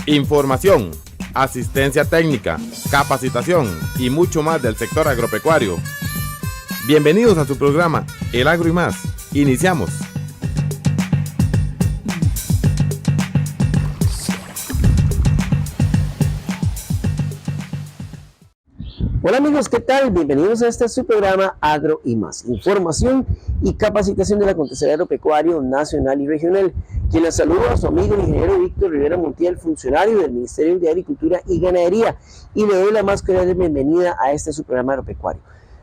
Información, asistencia técnica, capacitación y mucho más del sector agropecuario. Bienvenidos a su programa El Agro y Más. Iniciamos. Hola amigos, ¿qué tal? Bienvenidos a este su programa Agro y Más, información y capacitación del acontecer agropecuario nacional y regional. Quien les saluda a su amigo el ingeniero Víctor Rivera Montiel, funcionario del Ministerio de Agricultura y Ganadería, y le doy la más cordial bienvenida a este su programa agropecuario.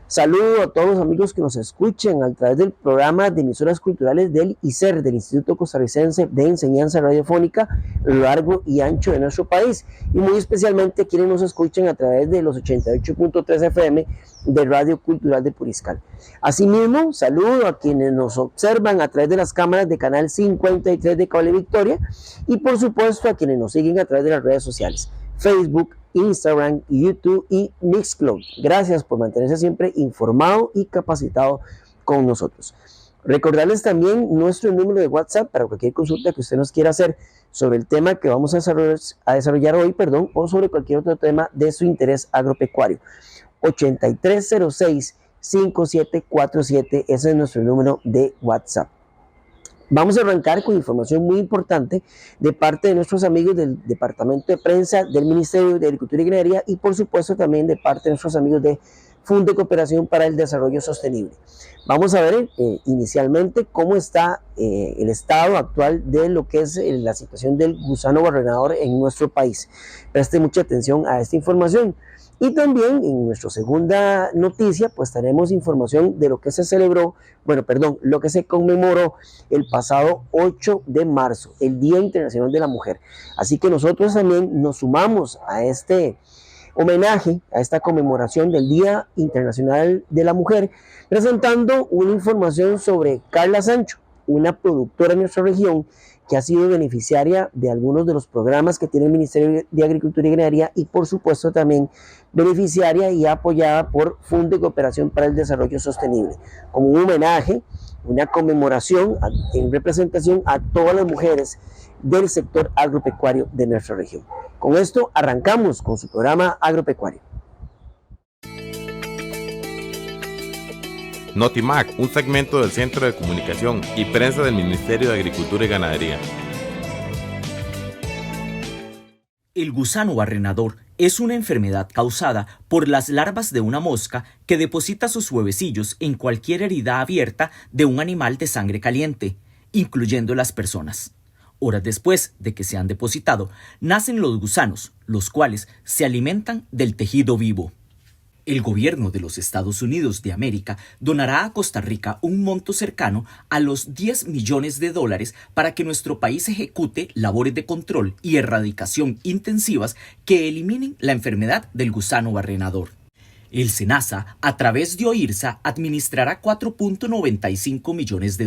Saludo a todos los amigos que nos escuchen a través del programa de emisoras culturales del ICER, del Instituto Costarricense de Enseñanza Radiofónica, a lo largo y ancho de nuestro país, y muy especialmente quienes nos escuchen a través de los 88.3 FM de Radio Cultural de Puriscal. Asimismo, saludo a quienes nos observan a través de las cámaras de Canal 53 de Cable Victoria, y por supuesto a quienes nos siguen a través de las redes sociales, Facebook, Instagram, YouTube y Mixcloud. Gracias por mantenerse siempre informado y capacitado con nosotros. Recordarles también nuestro número de WhatsApp para cualquier consulta que usted nos quiera hacer sobre el tema que vamos a desarrollar hoy, o sobre cualquier otro tema de su interés agropecuario. 8306-5747, ese es nuestro número de WhatsApp. Vamos a arrancar con información muy importante de parte de nuestros amigos del Departamento de Prensa del Ministerio de Agricultura y Ganadería, y por supuesto también de parte de nuestros amigos de Fondo de Cooperación para el Desarrollo Sostenible. Vamos a ver inicialmente cómo está el estado actual de lo que es la situación del gusano barrenador en nuestro país. Preste mucha atención a esta información. Y también en nuestra segunda noticia, pues tenemos información de lo que se celebró, lo que se conmemoró el pasado 8 de marzo, el Día Internacional de la Mujer. Así que nosotros también nos sumamos a este homenaje, a esta conmemoración del Día Internacional de la Mujer, presentando una información sobre Carla Sancho, una productora en nuestra región que ha sido beneficiaria de algunos de los programas que tiene el Ministerio de Agricultura y Ganadería, y por supuesto también beneficiaria y apoyada por Fondo de Cooperación para el Desarrollo Sostenible, como un homenaje, una conmemoración en representación a todas las mujeres del sector agropecuario de nuestra región. Con esto arrancamos con su programa agropecuario. Notimac, un segmento del Centro de Comunicación y Prensa del Ministerio de Agricultura y Ganadería. El gusano barrenador es una enfermedad causada por las larvas de una mosca que deposita sus huevecillos en cualquier herida abierta de un animal de sangre caliente, incluyendo las personas. Horas después de que se han depositado, nacen los gusanos, los cuales se alimentan del tejido vivo. El gobierno de los Estados Unidos de América donará a Costa Rica un monto cercano a los $10 millones para que nuestro país ejecute labores de control y erradicación intensivas que eliminen la enfermedad del gusano barrenador. El SENASA, a través de OIRSA, administrará $4.95 millones.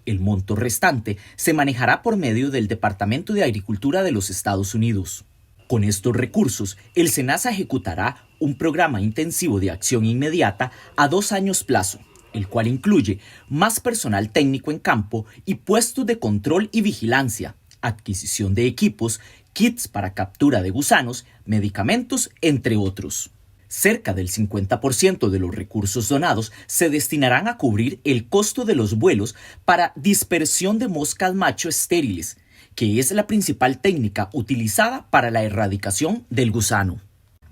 El monto restante se manejará por medio del Departamento de Agricultura de los Estados Unidos. Con estos recursos, el SENASA ejecutará un programa intensivo de acción inmediata a 2 años plazo, el cual incluye más personal técnico en campo y puestos de control y vigilancia, adquisición de equipos, kits para captura de gusanos, medicamentos, entre otros. Cerca del 50% de los recursos donados se destinarán a cubrir el costo de los vuelos para dispersión de moscas macho estériles, que es la principal técnica utilizada para la erradicación del gusano.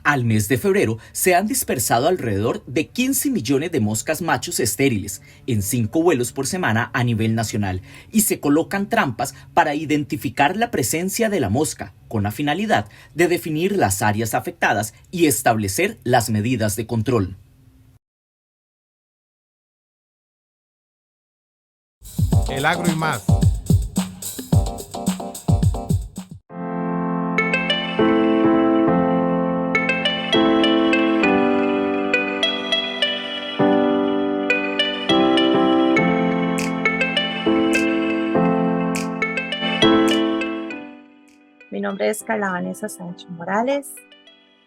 Al mes de febrero se han dispersado alrededor de 15 millones de moscas machos estériles en 5 vuelos por semana a nivel nacional, y se colocan trampas para identificar la presencia de la mosca, con la finalidad de definir las áreas afectadas y establecer las medidas de control. El Agro y Más. Mi nombre es Carla Vanessa Sánchez Morales.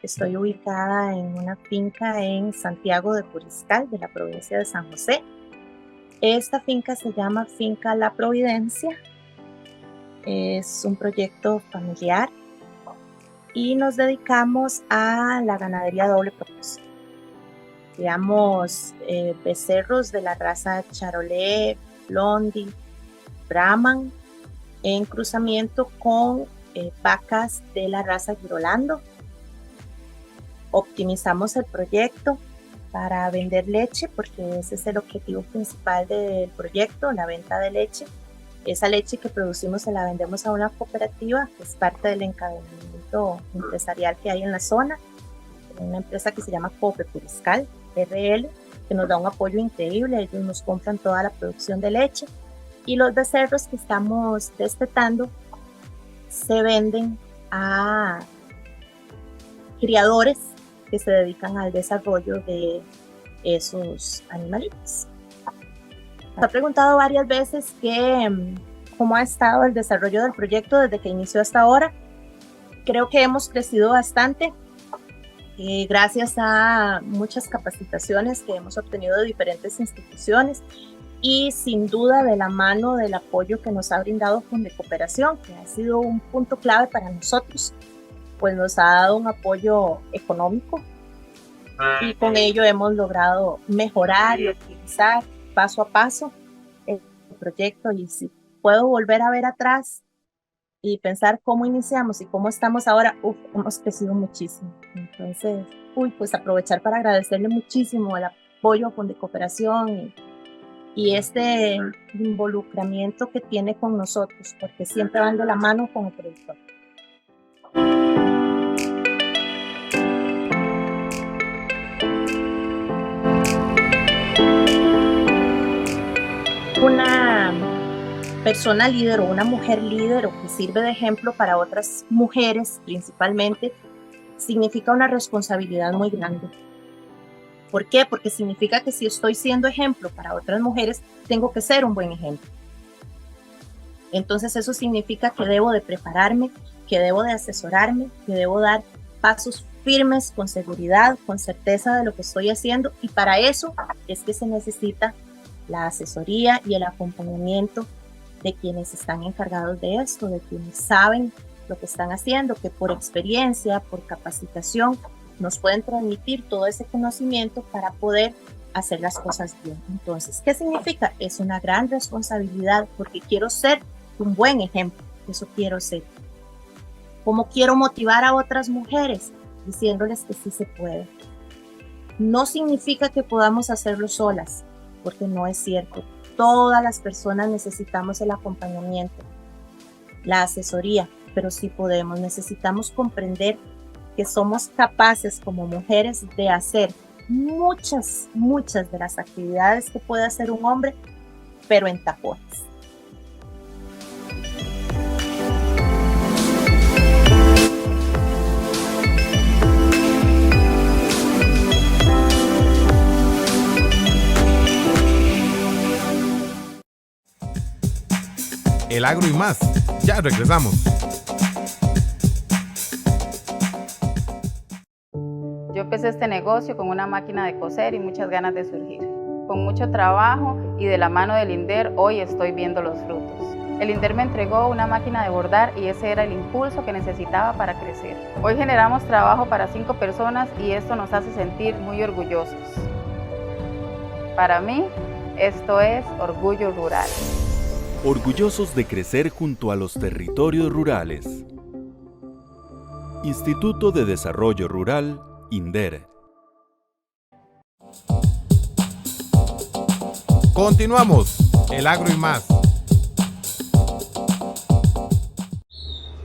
Estoy ubicada en una finca en Santiago de Puriscal, de la provincia de San José. Esta finca se llama Finca La Providencia. Es un proyecto familiar y nos dedicamos a la ganadería doble propósito. Digamos, becerros de la raza Charolais, Blondie, Brahman, en cruzamiento con vacas de la raza Girolando. Optimizamos el proyecto para vender leche, porque ese es el objetivo principal del proyecto, la venta de leche. Esa leche que producimos se la vendemos a una cooperativa, que es parte del encadenamiento empresarial que hay en la zona, una empresa que se llama Cope Puriscal, RL, que nos da un apoyo increíble. Ellos nos compran toda la producción de leche, y los becerros que estamos destetando se venden a criadores que se dedican al desarrollo de esos animalitos. Me ha preguntado varias veces cómo ha estado el desarrollo del proyecto desde que inició hasta ahora. Creo que hemos crecido bastante gracias a muchas capacitaciones que hemos obtenido de diferentes instituciones, y sin duda de la mano del apoyo que nos ha brindado Fundecooperación, que ha sido un punto clave para nosotros, pues nos ha dado un apoyo económico, y con ello hemos logrado mejorar y optimizar paso a paso el proyecto. Y si puedo volver a ver atrás y pensar cómo iniciamos y cómo estamos ahora, hemos crecido muchísimo. Entonces, pues aprovechar para agradecerle muchísimo el apoyo a Fundecooperación y este involucramiento que tiene con nosotros, porque siempre van de la mano con el productor. Una persona líder o una mujer líder, o que sirve de ejemplo para otras mujeres principalmente, significa una responsabilidad muy grande. ¿Por qué? Porque significa que si estoy siendo ejemplo para otras mujeres, tengo que ser un buen ejemplo. Entonces eso significa que debo de prepararme, que debo de asesorarme, que debo dar pasos firmes, con seguridad, con certeza de lo que estoy haciendo, y para eso es que se necesita la asesoría y el acompañamiento de quienes están encargados de esto, de quienes saben lo que están haciendo, que por experiencia, por capacitación, nos pueden transmitir todo ese conocimiento para poder hacer las cosas bien. Entonces, ¿qué significa? Es una gran responsabilidad, porque quiero ser un buen ejemplo, eso quiero ser. ¿Cómo quiero motivar a otras mujeres? Diciéndoles que sí se puede. No significa que podamos hacerlo solas, porque no es cierto. Todas las personas necesitamos el acompañamiento, la asesoría, pero sí podemos. Necesitamos comprender que somos capaces como mujeres de hacer muchas de las actividades que puede hacer un hombre, pero en tapones. El agro y más. Ya regresamos. Yo empecé este negocio con una máquina de coser y muchas ganas de surgir. Con mucho trabajo y de la mano del INDER, hoy estoy viendo los frutos. El INDER me entregó una máquina de bordar y ese era el impulso que necesitaba para crecer. Hoy generamos trabajo para 5 personas y esto nos hace sentir muy orgullosos. Para mí, esto es Orgullo Rural. Orgullosos de crecer junto a los territorios rurales. Instituto de Desarrollo Rural, INDER. Continuamos. El agro y más.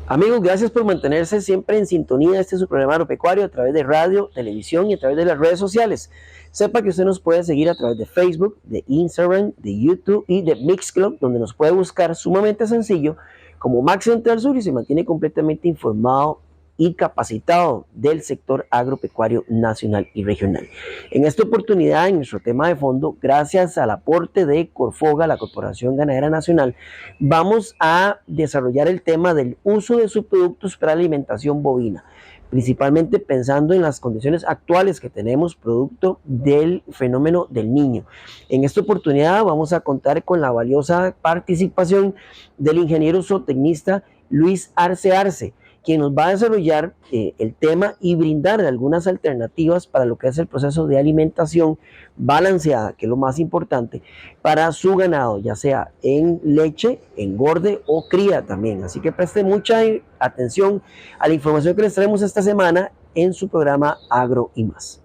Amigos, gracias por mantenerse siempre en sintonía. Este es su programa agropecuario a través de radio, televisión y a través de las redes sociales. Sepa que usted nos puede seguir a través de Facebook, de Instagram, de YouTube y de Mixclub, donde nos puede buscar sumamente sencillo como Max Central Sur y se mantiene completamente informado y capacitado del sector agropecuario nacional y regional. En esta oportunidad, en nuestro tema de fondo, gracias al aporte de Corfoga, la Corporación Ganadera Nacional, vamos a desarrollar el tema del uso de subproductos para alimentación bovina, principalmente pensando en las condiciones actuales que tenemos producto del fenómeno del Niño. En esta oportunidad vamos a contar con la valiosa participación del ingeniero zootecnista Luis Arce Arce, quien nos va a desarrollar el tema y brindar algunas alternativas para lo que es el proceso de alimentación balanceada, que es lo más importante, para su ganado, ya sea en leche, engorde o cría también. Así que preste mucha atención a la información que les traemos esta semana en su programa Agro y Más.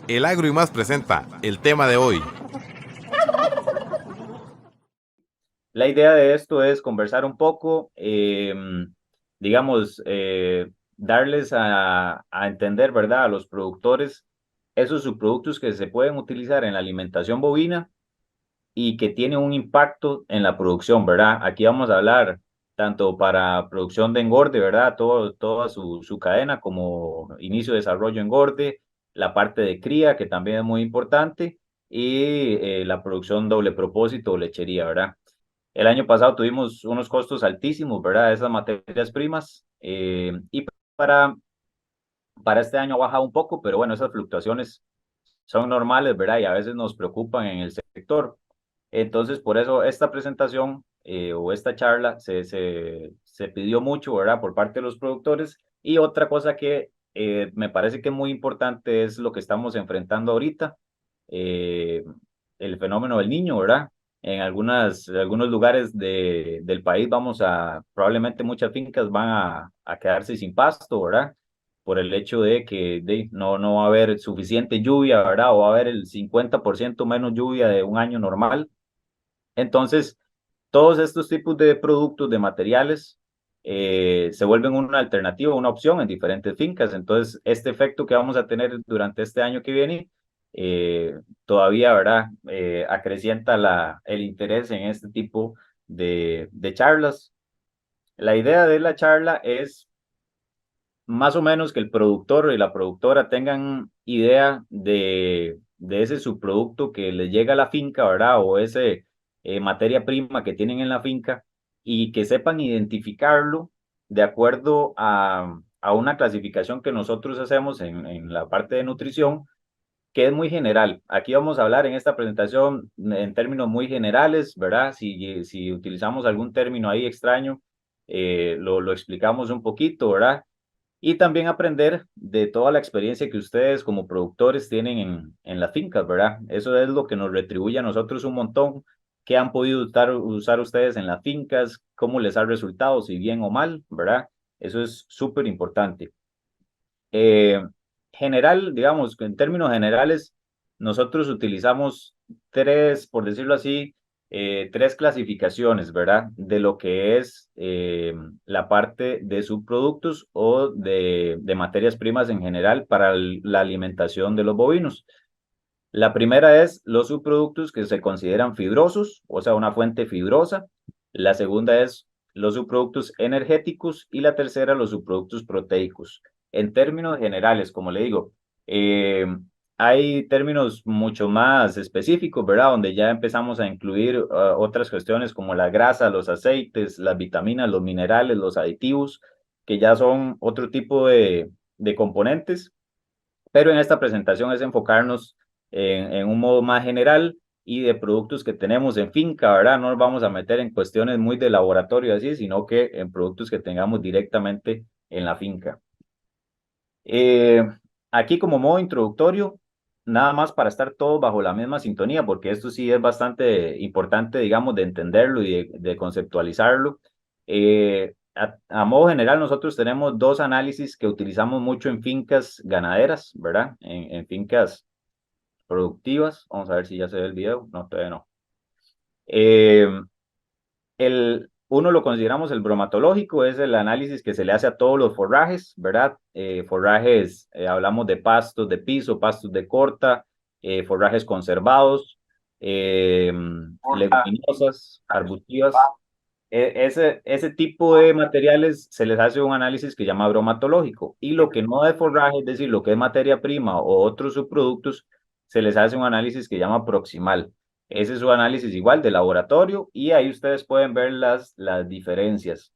El Agro y Más presenta el tema de hoy. La idea de esto es conversar un poco, darles a entender, ¿verdad?, a los productores esos subproductos que se pueden utilizar en la alimentación bovina y que tienen un impacto en la producción, ¿verdad? Aquí vamos a hablar tanto para producción de engorde, ¿verdad? Toda su cadena, como inicio, desarrollo, engorde, la parte de cría, que también es muy importante, y la producción doble propósito o lechería, ¿verdad? El año pasado tuvimos unos costos altísimos, ¿verdad? De esas materias primas, y para este año ha bajado un poco, pero bueno, esas fluctuaciones son normales, ¿verdad? Y a veces nos preocupan en el sector. Entonces, por eso esta presentación o esta charla se pidió mucho, ¿verdad? Por parte de los productores. Y otra cosa que me parece que es muy importante es lo que estamos enfrentando ahorita, eh, el fenómeno del niño, ¿verdad? En algunos lugares del país probablemente muchas fincas van a quedarse sin pasto, ¿verdad? Por el hecho de que no va a haber suficiente lluvia, ¿verdad? O va a haber el 50% menos lluvia de un año normal. Entonces, todos estos tipos de productos, de materiales, se vuelven una alternativa, una opción en diferentes fincas. Entonces, este efecto que vamos a tener durante este año que viene, todavía, ¿verdad? Acrecienta el interés en este tipo de charlas. La idea de la charla es más o menos que el productor y la productora tengan idea de ese subproducto que les llega a la finca, ¿verdad? O ese materia prima que tienen en la finca, y que sepan identificarlo de acuerdo a una clasificación que nosotros hacemos en la parte de nutrición, que es muy general. Aquí vamos a hablar en esta presentación en términos muy generales, ¿verdad? Si utilizamos algún término ahí extraño, lo explicamos un poquito, ¿verdad? Y también aprender de toda la experiencia que ustedes como productores tienen en las fincas, ¿verdad? Eso es lo que nos retribuye a nosotros un montón. ¿Qué han podido usar ustedes en las fincas? ¿Cómo les ha resultado, si bien o mal, ¿verdad? Eso es súper importante. Digamos, en términos generales, nosotros utilizamos por decirlo así, tres clasificaciones, ¿verdad? De lo que es la parte de subproductos o de materias primas en general para la alimentación de los bovinos. La primera es los subproductos que se consideran fibrosos, o sea, una fuente fibrosa. La segunda es los subproductos energéticos y la tercera, los subproductos proteicos. En términos generales, como le digo, hay términos mucho más específicos, ¿verdad? Donde ya empezamos a incluir otras cuestiones como la grasa, los aceites, las vitaminas, los minerales, los aditivos, que ya son otro tipo de componentes. Pero en esta presentación es enfocarnos en un modo más general y de productos que tenemos en finca, ¿verdad? No nos vamos a meter en cuestiones muy de laboratorio así, sino que en productos que tengamos directamente en la finca. Aquí como modo introductorio, nada más para estar todos bajo la misma sintonía, porque esto sí es bastante importante, digamos, de entenderlo y de conceptualizarlo. A modo general, nosotros tenemos dos análisis que utilizamos mucho en fincas ganaderas, ¿verdad? En fincas productivas. Vamos a ver si ya se ve el video. No, todavía no. Uno lo consideramos el bromatológico, es el análisis que se le hace a todos los forrajes, ¿verdad? Forrajes, hablamos de pastos de piso, pastos de corta, forrajes conservados, leguminosas, arbustivas. Ese tipo de materiales se les hace un análisis que se llama bromatológico, y lo que no es forraje, es decir, lo que es materia prima o otros subproductos, se les hace un análisis que se llama proximal. Ese es un análisis igual de laboratorio, y ahí ustedes pueden ver las diferencias.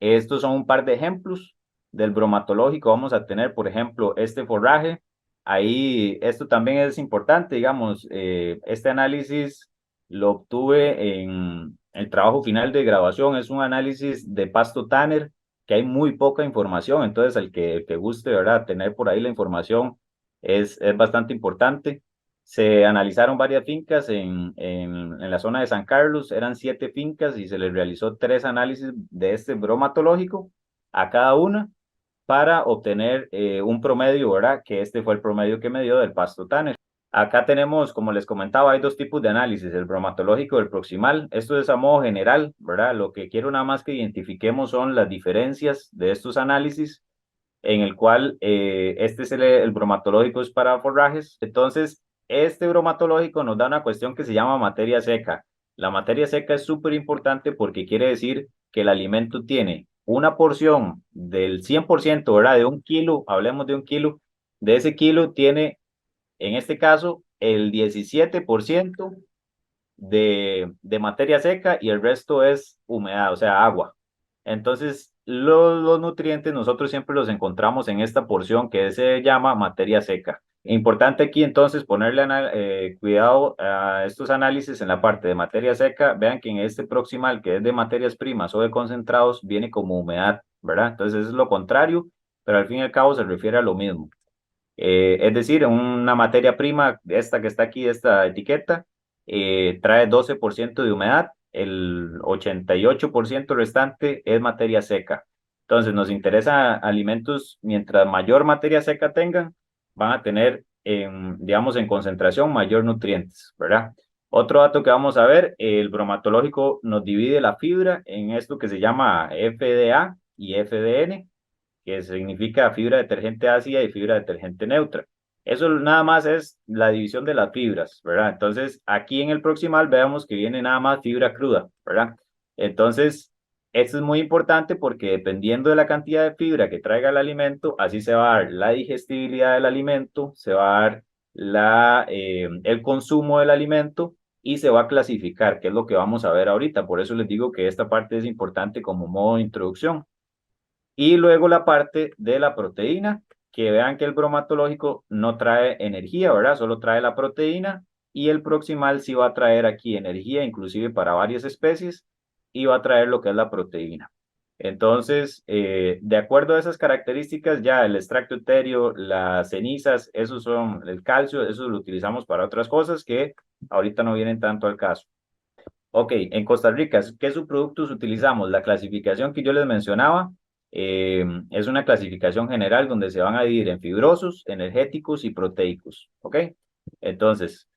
Estos son un par de ejemplos del bromatológico. Vamos a tener, por ejemplo, este forraje. Ahí, esto también es importante, digamos, este análisis lo obtuve en el trabajo final de graduación. Es un análisis de pasto Tanner, que hay muy poca información, entonces el que guste, ¿verdad?, tener por ahí la información es bastante importante. Se analizaron varias fincas en la zona de San Carlos, eran 7 fincas y se les realizó 3 análisis de este bromatológico a cada una para obtener un promedio, ¿verdad? Que este fue el promedio que me dio del pasto Tanner. Acá tenemos, como les comentaba, hay 2 tipos de análisis, el bromatológico y el proximal. Esto es a modo general, ¿verdad? Lo que quiero nada más que identifiquemos son las diferencias de estos análisis, en el cual este es el bromatológico es para forrajes. Entonces, este bromatológico nos da una cuestión que se llama materia seca. La materia seca es súper importante porque quiere decir que el alimento tiene una porción del 100%, ¿verdad? De 1 kilo, hablemos de 1 kilo, de ese kilo tiene, en este caso, el 17% de materia seca y el resto es humedad, o sea, agua. Entonces, los nutrientes nosotros siempre los encontramos en esta porción que se llama materia seca. Importante aquí entonces ponerle cuidado a estos análisis en la parte de materia seca. Vean que en este proximal, que es de materias primas o de concentrados, viene como humedad, ¿verdad? Entonces es lo contrario, pero al fin y al cabo se refiere a lo mismo. Es decir, una materia prima, esta que está aquí, esta etiqueta, trae 12% de humedad, el 88% restante es materia seca. Entonces, nos interesa alimentos, mientras mayor materia seca tengan, van a tener, digamos, en concentración mayor nutrientes, ¿verdad? Otro dato que vamos a ver, el bromatológico nos divide la fibra en esto que se llama FDA y FDN, que significa fibra detergente ácida y fibra detergente neutra. Eso nada más es la división de las fibras, ¿verdad? Entonces, aquí en el proximal veamos que viene nada más fibra cruda, ¿verdad? Entonces, esto es muy importante porque dependiendo de la cantidad de fibra que traiga el alimento, así se va a dar la digestibilidad del alimento, se va a dar el consumo del alimento y se va a clasificar, que es lo que vamos a ver ahorita. Por eso les digo que esta parte es importante como modo de introducción. Y luego la parte de la proteína, que vean que el bromatológico no trae energía, ¿verdad? Solo trae la proteína, y el proximal sí va a traer aquí energía, inclusive para varias especies, y va a traer lo que es la proteína. Entonces, de acuerdo a esas características, ya el extracto etéreo, las cenizas, esos son el calcio, eso lo utilizamos para otras cosas que ahorita no vienen tanto al caso. Ok, en Costa Rica, ¿qué subproductos utilizamos? La clasificación que yo les mencionaba es una clasificación general donde se van a dividir en fibrosos, energéticos y proteicos. Ok, entonces,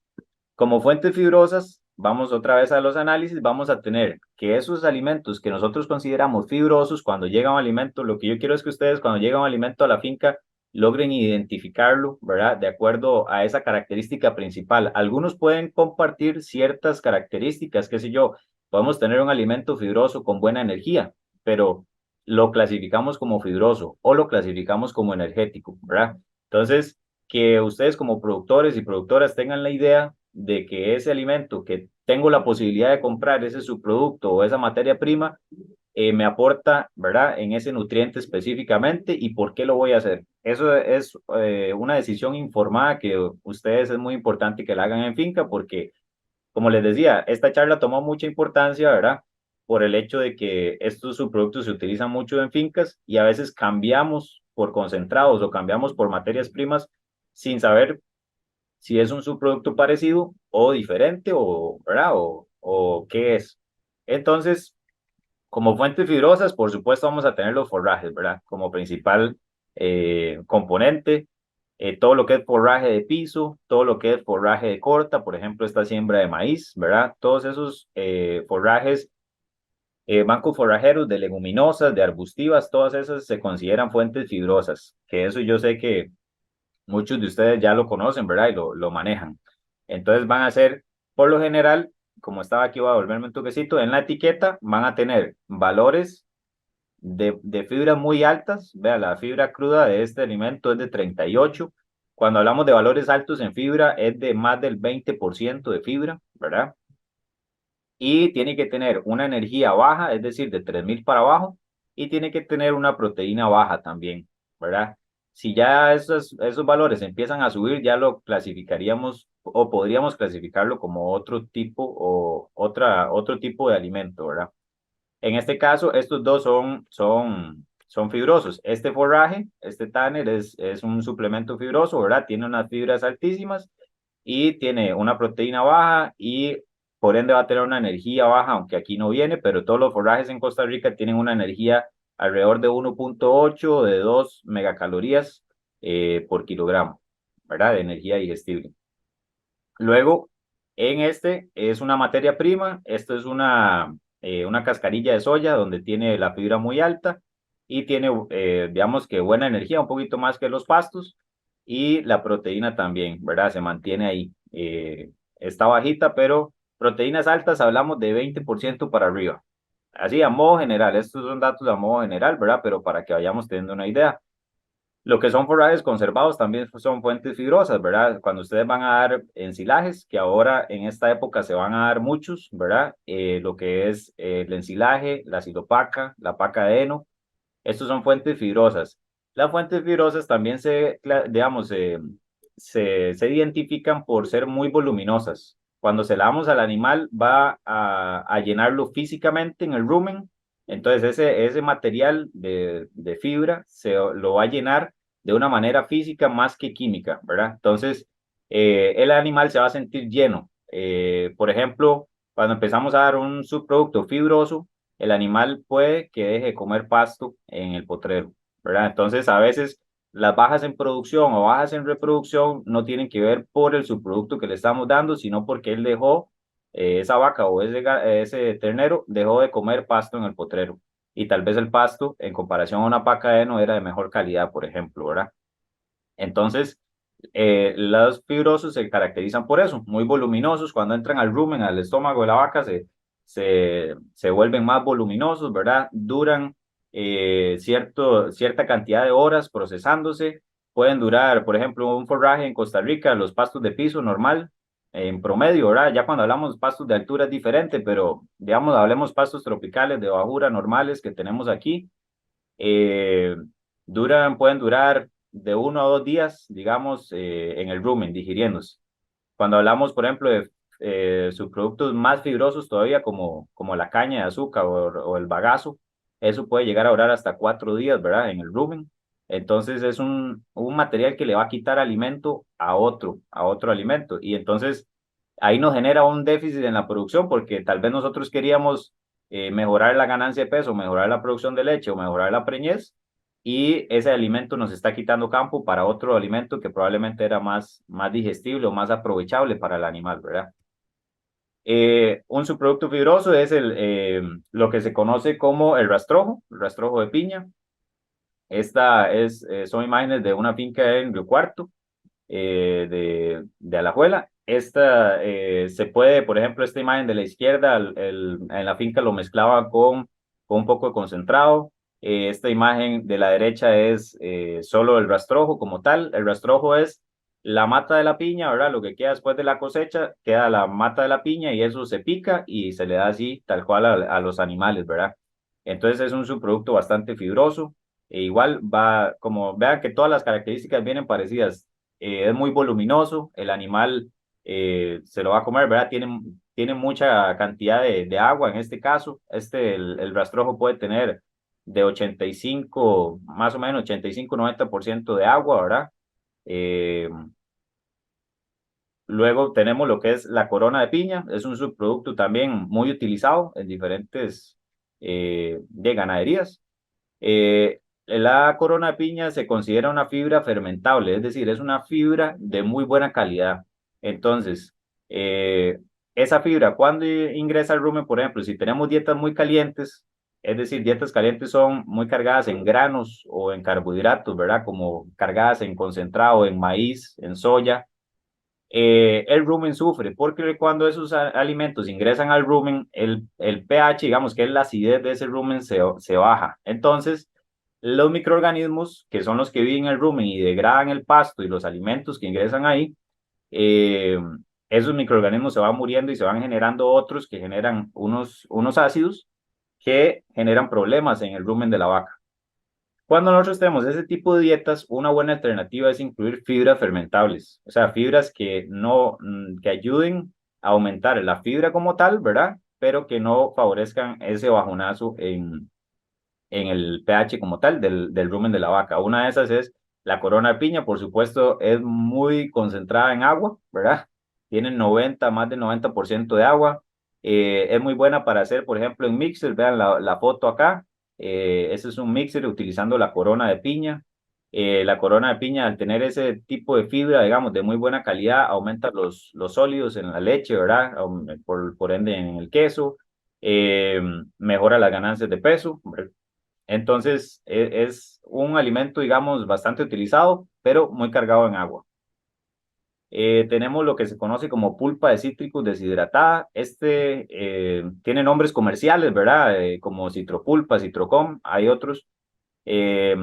como fuentes fibrosas, vamos otra vez a los análisis, vamos a tener que esos alimentos que nosotros consideramos fibrosos, cuando llega un alimento, lo que yo quiero es que ustedes cuando llega un alimento a la finca, logren identificarlo, ¿verdad? De acuerdo a esa característica principal. Algunos pueden compartir ciertas características, qué sé yo, podemos tener un alimento fibroso con buena energía, pero lo clasificamos como fibroso o lo clasificamos como energético, ¿verdad? Entonces, que ustedes como productores y productoras tengan la idea de que ese alimento que tengo la posibilidad de comprar, ese subproducto o esa materia prima, me aporta, ¿verdad?, en ese nutriente específicamente y por qué lo voy a hacer. Eso es una decisión informada que ustedes es muy importante que la hagan en finca porque, como les decía, esta charla tomó mucha importancia, ¿verdad?, por el hecho de que estos subproductos se utilizan mucho en fincas y a veces cambiamos por concentrados o cambiamos por materias primas sin saber si es un subproducto parecido o diferente o, ¿verdad?, o qué es. Entonces, como fuentes fibrosas, por supuesto, vamos a tener los forrajes, ¿verdad? Como principal componente, todo lo que es forraje de piso, todo lo que es forraje de corta, por ejemplo, esta siembra de maíz, ¿verdad? Todos esos forrajes, bancos forrajeros de leguminosas, de arbustivas, todas esas se consideran fuentes fibrosas, que eso yo sé que muchos de ustedes ya lo conocen, ¿verdad? Y lo manejan. Entonces van a ser, por lo general, como estaba aquí, voy a volverme un toquecito, en la etiqueta van a tener valores de fibras muy altas. Vea, la fibra cruda de este alimento es de 38. Cuando hablamos de valores altos en fibra, es de más del 20% de fibra, ¿verdad? Y tiene que tener una energía baja, es decir, de 3000 para abajo, y tiene que tener una proteína baja también, ¿verdad? Si ya esos valores empiezan a subir, ya lo clasificaríamos o podríamos clasificarlo como otro tipo o otro tipo de alimento, ¿verdad? En este caso, estos dos son fibrosos. Este forraje, este Tanner, es un suplemento fibroso, ¿verdad? Tiene unas fibras altísimas y tiene una proteína baja y por ende va a tener una energía baja, aunque aquí no viene, pero todos los forrajes en Costa Rica tienen una energía alrededor de 1.8 de 2 megacalorías por kilogramo, ¿verdad? De energía digestible. Luego, en este es una materia prima, esto es una cascarilla de soya donde tiene la fibra muy alta y tiene, digamos que buena energía, un poquito más que los pastos, y la proteína también, ¿verdad? Se mantiene ahí. Está bajita, pero proteínas altas hablamos de 20% para arriba. Así, a modo general, estos son datos a modo general, ¿verdad? Pero para que vayamos teniendo una idea. Lo que son forrajes conservados también son fuentes fibrosas, ¿verdad? Cuando ustedes van a dar ensilajes, que ahora en esta época se van a dar muchos, ¿verdad? Lo que es el ensilaje, la silopaca, la paca de heno, estos son fuentes fibrosas. Las fuentes fibrosas también digamos, se identifican por ser muy voluminosas. Cuando se la damos al animal va a llenarlo físicamente en el rumen, entonces ese material de fibra lo va a llenar de una manera física más que química, ¿verdad? Entonces el animal se va a sentir lleno. Por ejemplo, cuando empezamos a dar un subproducto fibroso, el animal puede que deje de comer pasto en el potrero, ¿verdad? Entonces, a veces las bajas en producción o bajas en reproducción no tienen que ver por el subproducto que le estamos dando, sino porque él dejó, esa vaca o ese ternero dejó de comer pasto en el potrero. Y tal vez el pasto, en comparación a una paca de heno, era de mejor calidad, por ejemplo, ¿verdad? Entonces, los fibrosos se caracterizan por eso, muy voluminosos. Cuando entran al rumen, al estómago de la vaca, se vuelven más voluminosos, ¿verdad? Duran cierta cantidad de horas procesándose. Pueden durar, por ejemplo, un forraje en Costa Rica, los pastos de piso normal, en promedio, ¿verdad? Ya cuando hablamos de pastos de altura es diferente, pero digamos, hablemos pastos tropicales de bajura normales que tenemos aquí. eh, pueden durar de 1 a 2 días, digamos, en el rumen, digiriéndose. Cuando hablamos, por ejemplo, de subproductos más fibrosos todavía, como la caña de azúcar o el bagazo, eso puede llegar a durar hasta 4 días, ¿verdad? En el rumen. Entonces es un material que le va a quitar alimento a otro alimento. Y entonces ahí nos genera un déficit en la producción porque tal vez nosotros queríamos mejorar la ganancia de peso, mejorar la producción de leche o mejorar la preñez, y ese alimento nos está quitando campo para otro alimento que probablemente era más digestible o más aprovechable para el animal, ¿verdad? Un subproducto fibroso es lo que se conoce como el rastrojo de piña. Son imágenes de una finca en Río Cuarto, de Alajuela. Se puede, por ejemplo, esta imagen de la izquierda, en la finca lo mezclaba con un poco de concentrado. Esta imagen de la derecha es solo el rastrojo como tal. El rastrojo es la mata de la piña, ¿verdad? Lo que queda después de la cosecha, queda la mata de la piña y eso se pica y se le da así, tal cual a los animales, ¿verdad? Entonces es un subproducto bastante fibroso. Igual como vean que todas las características vienen parecidas. Es muy voluminoso, el animal se lo va a comer, ¿verdad? Tiene mucha cantidad de agua en este caso. El rastrojo puede tener de 85, más o menos 85-90% de agua, ¿verdad? Luego tenemos lo que es la corona de piña, es un subproducto también muy utilizado en diferentes de ganaderías. La corona de piña se considera una fibra fermentable, es decir, es una fibra de muy buena calidad. Entonces, esa fibra, cuando ingresa al rumen, por ejemplo, si tenemos dietas muy calientes, es decir, dietas calientes son muy cargadas en granos o en carbohidratos, ¿verdad? Como cargadas en concentrado, en maíz, en soya. El rumen sufre, porque cuando esos alimentos ingresan al rumen, el pH, digamos que es la acidez de ese rumen, se baja. Entonces, los microorganismos, que son los que viven en el rumen y degradan el pasto y los alimentos que ingresan ahí, esos microorganismos se van muriendo y se van generando otros que generan unos ácidos que generan problemas en el rumen de la vaca. Cuando nosotros tenemos ese tipo de dietas, una buena alternativa es incluir fibras fermentables, o sea, fibras que no, que ayuden a aumentar la fibra como tal, ¿verdad? Pero que no favorezcan ese bajonazo en el pH como tal del rumen de la vaca. Una de esas es la corona de piña, por supuesto, es muy concentrada en agua, ¿verdad? Tiene más del 90% de agua. Es muy buena para hacer, por ejemplo, en mixer, vean la foto acá. Ese es un mixer utilizando la corona de piña. La corona de piña, al tener ese tipo de fibra, digamos, de muy buena calidad, aumenta los sólidos en la leche, ¿verdad? Por ende en el queso. Mejora las ganancias de peso. Entonces, es un alimento, digamos, bastante utilizado, pero muy cargado en agua. Tenemos lo que se conoce como pulpa de cítricos deshidratada. Tiene nombres comerciales, ¿verdad? Como citropulpa, citrocom, hay otros. Eh,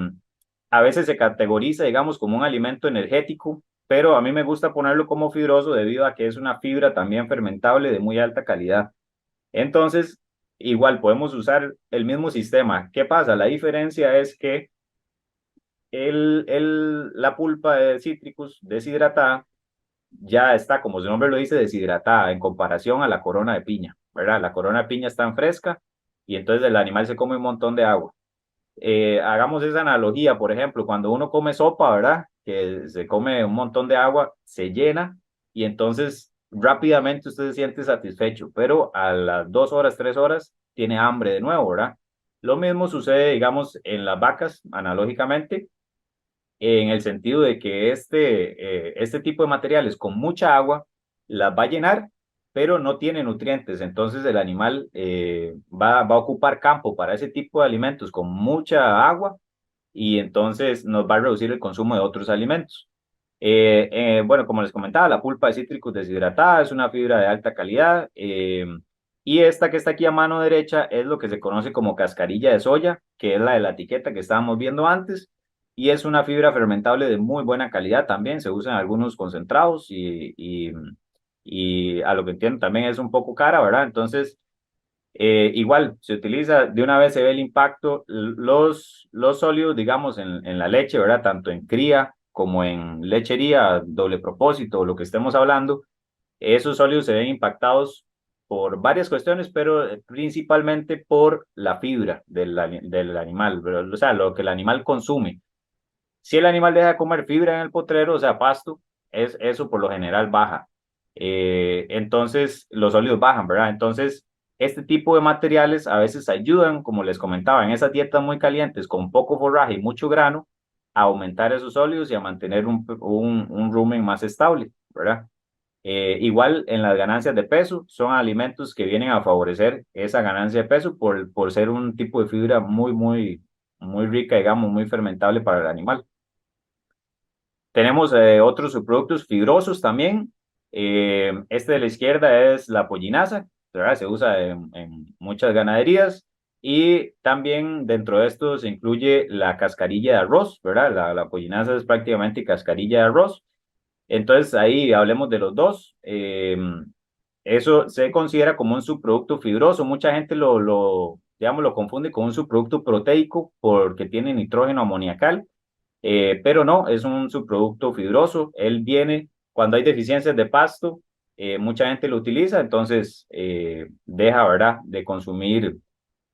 a veces se categoriza, digamos, como un alimento energético, pero a mí me gusta ponerlo como fibroso debido a que es una fibra también fermentable de muy alta calidad. Entonces, igual podemos usar el mismo sistema. ¿Qué pasa? La diferencia es que la pulpa de cítricos deshidratada ya está, como su nombre lo dice, deshidratada en comparación a la corona de piña, ¿verdad? La corona de piña está en fresca y entonces el animal se come un montón de agua. Hagamos esa analogía, por ejemplo, cuando uno come sopa, ¿verdad? Que se come un montón de agua, se llena y entonces rápidamente usted se siente satisfecho, pero a las 2 horas, 3 horas, tiene hambre de nuevo, ¿verdad? Lo mismo sucede, digamos, en las vacas, analógicamente, en el sentido de que este tipo de materiales con mucha agua las va a llenar, pero no tiene nutrientes. Entonces el animal va a ocupar campo para ese tipo de alimentos con mucha agua y entonces nos va a reducir el consumo de otros alimentos. Bueno, como les comentaba, la pulpa de cítricos deshidratada es una fibra de alta calidad. Y esta que está aquí a mano derecha es lo que se conoce como cascarilla de soya, que es la de la etiqueta que estábamos viendo antes. Y es una fibra fermentable de muy buena calidad también. Se usan algunos concentrados y a lo que entiendo también es un poco cara, ¿verdad? Entonces, igual, se utiliza, de una vez se ve el impacto, los sólidos, digamos, en la leche, ¿verdad? Tanto en cría como en lechería, doble propósito, lo que estemos hablando, esos sólidos se ven impactados por varias cuestiones, pero principalmente por la fibra del animal, o sea, lo que el animal consume. Si el animal deja de comer fibra en el potrero, o sea, pasto, eso por lo general baja. Entonces, los sólidos bajan, ¿verdad? Entonces, este tipo de materiales a veces ayudan, como les comentaba, en esas dietas muy calientes, con poco forraje y mucho grano, a aumentar esos sólidos y a mantener un rumen más estable, ¿verdad? Igual en las ganancias de peso, son alimentos que vienen a favorecer esa ganancia de peso por ser un tipo de fibra muy rica, digamos, muy fermentable para el animal. Tenemos otros subproductos fibrosos también. Este de la izquierda es la pollinaza, ¿verdad? Se usa en muchas ganaderías. Y también dentro de esto se incluye la cascarilla de arroz, ¿verdad? La pollinaza es prácticamente cascarilla de arroz. Entonces ahí hablemos de los dos. Eso se considera como un subproducto fibroso. Mucha gente digamos, lo confunde con un subproducto proteico porque tiene nitrógeno amoniacal. Pero no, es un subproducto fibroso. Él viene cuando hay deficiencias de pasto, mucha gente lo utiliza, entonces deja, ¿verdad?, de consumir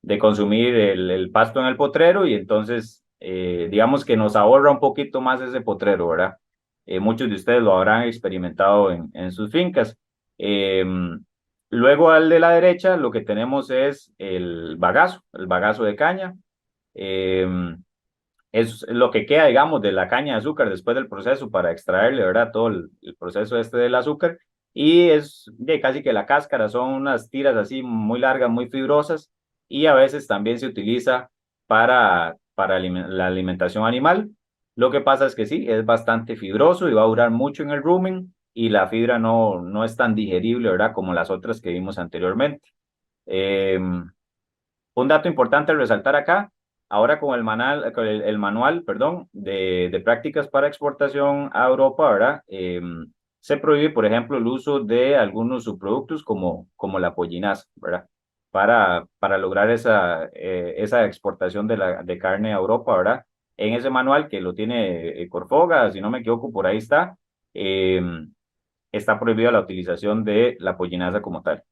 el pasto en el potrero y entonces digamos que nos ahorra un poquito más ese potrero, ¿verdad? Muchos de ustedes lo habrán experimentado en sus fincas. Luego al de la derecha lo que tenemos es el bagazo de caña. Es lo que queda, digamos, de la caña de azúcar después del proceso para extraerle, ¿verdad? Todo el proceso del azúcar. Y es casi que la cáscara, son unas tiras así muy largas, muy fibrosas. Y a veces también se utiliza para la alimentación animal. Lo que pasa es que sí, es bastante fibroso y va a durar mucho en el rumen. Y la fibra no es tan digerible, ¿verdad? Como las otras que vimos anteriormente. Un dato importante a resaltar acá, ahora con el manual, perdón, de prácticas para exportación a Europa, ¿verdad? Se prohíbe, por ejemplo, el uso de algunos subproductos como la pollinaza, ¿verdad? Para lograr esa exportación de carne a Europa, ¿verdad? en ese manual que lo tiene Corfoga, si no me equivoco, por ahí está prohibida la utilización de la pollinasa como tal.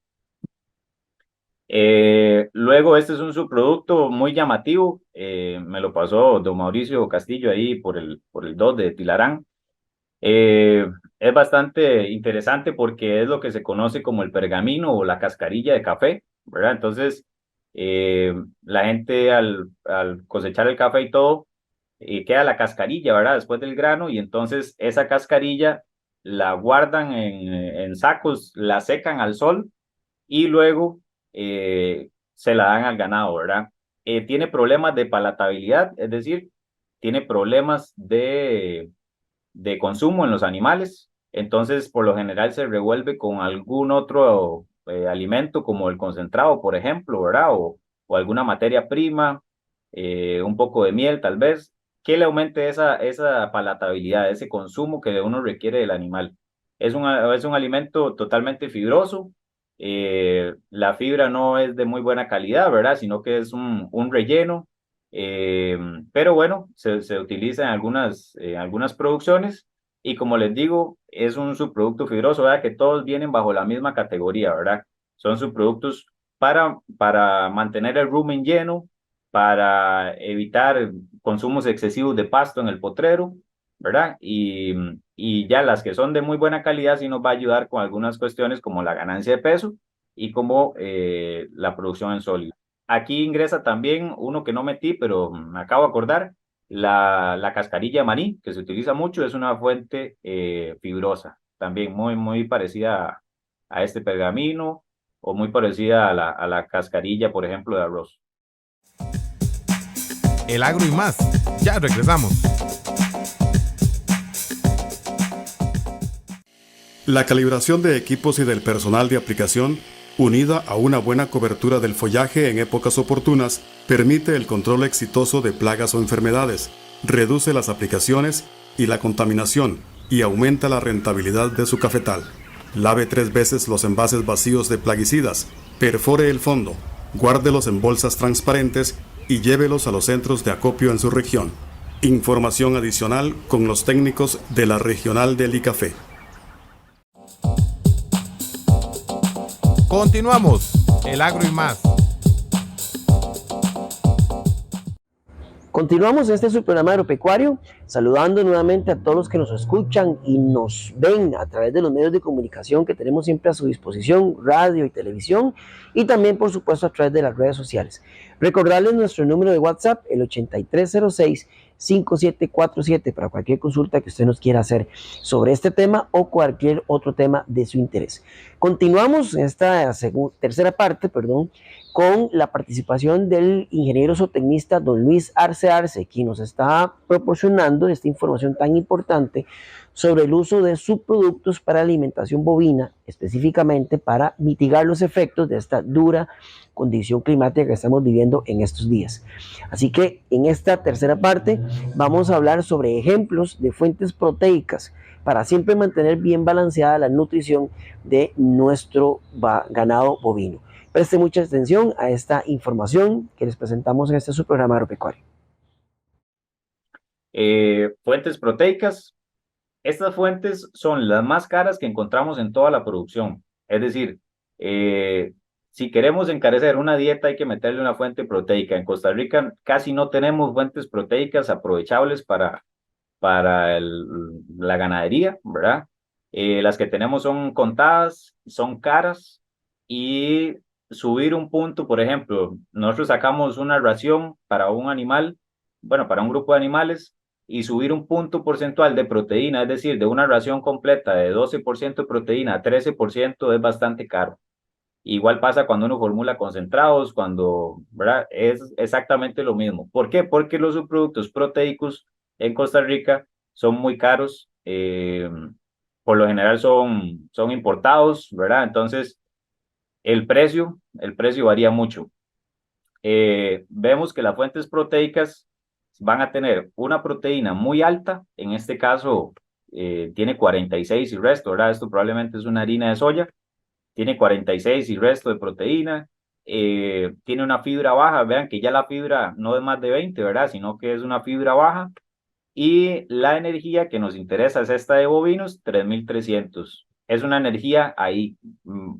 Luego, este es un subproducto muy llamativo, me lo pasó don Mauricio Castillo ahí por el 2 de Tilarán. Es bastante interesante porque es lo que se conoce como el pergamino o la cascarilla de café, ¿verdad? Entonces, la gente al cosechar el café y todo, queda la cascarilla, ¿verdad? Después del grano, y entonces esa cascarilla la guardan en sacos, la secan al sol y luego se la dan al ganado, ¿verdad? Tiene problemas de palatabilidad, es decir, tiene problemas de consumo en los animales, entonces por lo general se revuelve con algún otro alimento como el concentrado, por ejemplo, ¿verdad? O alguna materia prima, un poco de miel tal vez, que le aumente esa palatabilidad, ese consumo que uno requiere del animal. Es un alimento totalmente fibroso, la fibra no es de muy buena calidad, ¿verdad? Sino que es un relleno, pero bueno, se utiliza en algunas producciones y como les digo, es un subproducto fibroso, ¿verdad? Que todos vienen bajo la misma categoría, ¿verdad? Son subproductos para mantener el rumen lleno, para evitar consumos excesivos de pasto en el potrero, ¿verdad? Y ya las que son de muy buena calidad sí nos va a ayudar con algunas cuestiones como la ganancia de peso y como la producción en sólido. Aquí ingresa también uno que no metí, pero me acabo de acordar, la cascarilla de maní, que se utiliza mucho, es una fuente fibrosa, también muy parecida a este pergamino o muy parecida a la cascarilla, por ejemplo, de arroz. El Agro y más. Ya regresamos. La calibración de equipos y del personal de aplicación, unida a una buena cobertura del follaje en épocas oportunas, permite el control exitoso de plagas o enfermedades, reduce las aplicaciones y la contaminación y aumenta la rentabilidad de su cafetal. Lave 3 veces los envases vacíos de plaguicidas, perfore el fondo, guárdelos en bolsas transparentes y llévelos a los centros de acopio en su región. Información adicional con los técnicos de la Regional del ICAFE. Continuamos. El Agro y más. Continuamos este su programa agropecuario, saludando nuevamente a todos los que nos escuchan y nos ven a través de los medios de comunicación que tenemos siempre a su disposición, radio y televisión, y también por supuesto a través de las redes sociales. Recordarles nuestro número de WhatsApp, el 8306-5747, para cualquier consulta que usted nos quiera hacer sobre este tema o cualquier otro tema de su interés. Continuamos en esta tercera parte, con la participación del ingeniero zootecnista don Luis Arce, quien nos está proporcionando esta información tan importante sobre el uso de subproductos para alimentación bovina, específicamente para mitigar los efectos de esta dura condición climática que estamos viviendo en estos días. Así que en esta tercera parte vamos a hablar sobre ejemplos de fuentes proteicas para siempre mantener bien balanceada la nutrición de nuestro ganado bovino. Preste mucha atención a esta información que les presentamos en este su programa agropecuario. Fuentes proteicas. Estas fuentes son las más caras que encontramos en toda la producción. Es decir, si queremos encarecer una dieta hay que meterle una fuente proteica. En Costa Rica casi no tenemos fuentes proteicas aprovechables para la ganadería, ¿verdad? Las que tenemos son contadas, son caras y subir un punto, por ejemplo, nosotros sacamos una ración para un animal, bueno, para un grupo de animales, y subir un punto porcentual de proteína, es decir, de una ración completa de 12% de proteína a 13% es bastante caro. Igual pasa cuando uno formula concentrados, ¿verdad? Es exactamente lo mismo. ¿Por qué? Porque los subproductos proteicos en Costa Rica son muy caros, por lo general son importados, ¿verdad? Entonces, el precio varía mucho. Vemos que las fuentes proteicas van a tener una proteína muy alta, en este caso tiene 46 y resto, ¿verdad? Esto probablemente es una harina de soya, tiene 46 y resto de proteína, tiene una fibra baja, vean que ya la fibra no es más de 20, ¿verdad? Sino que es una fibra baja. Y la energía que nos interesa es esta de bovinos, 3300. Es una energía ahí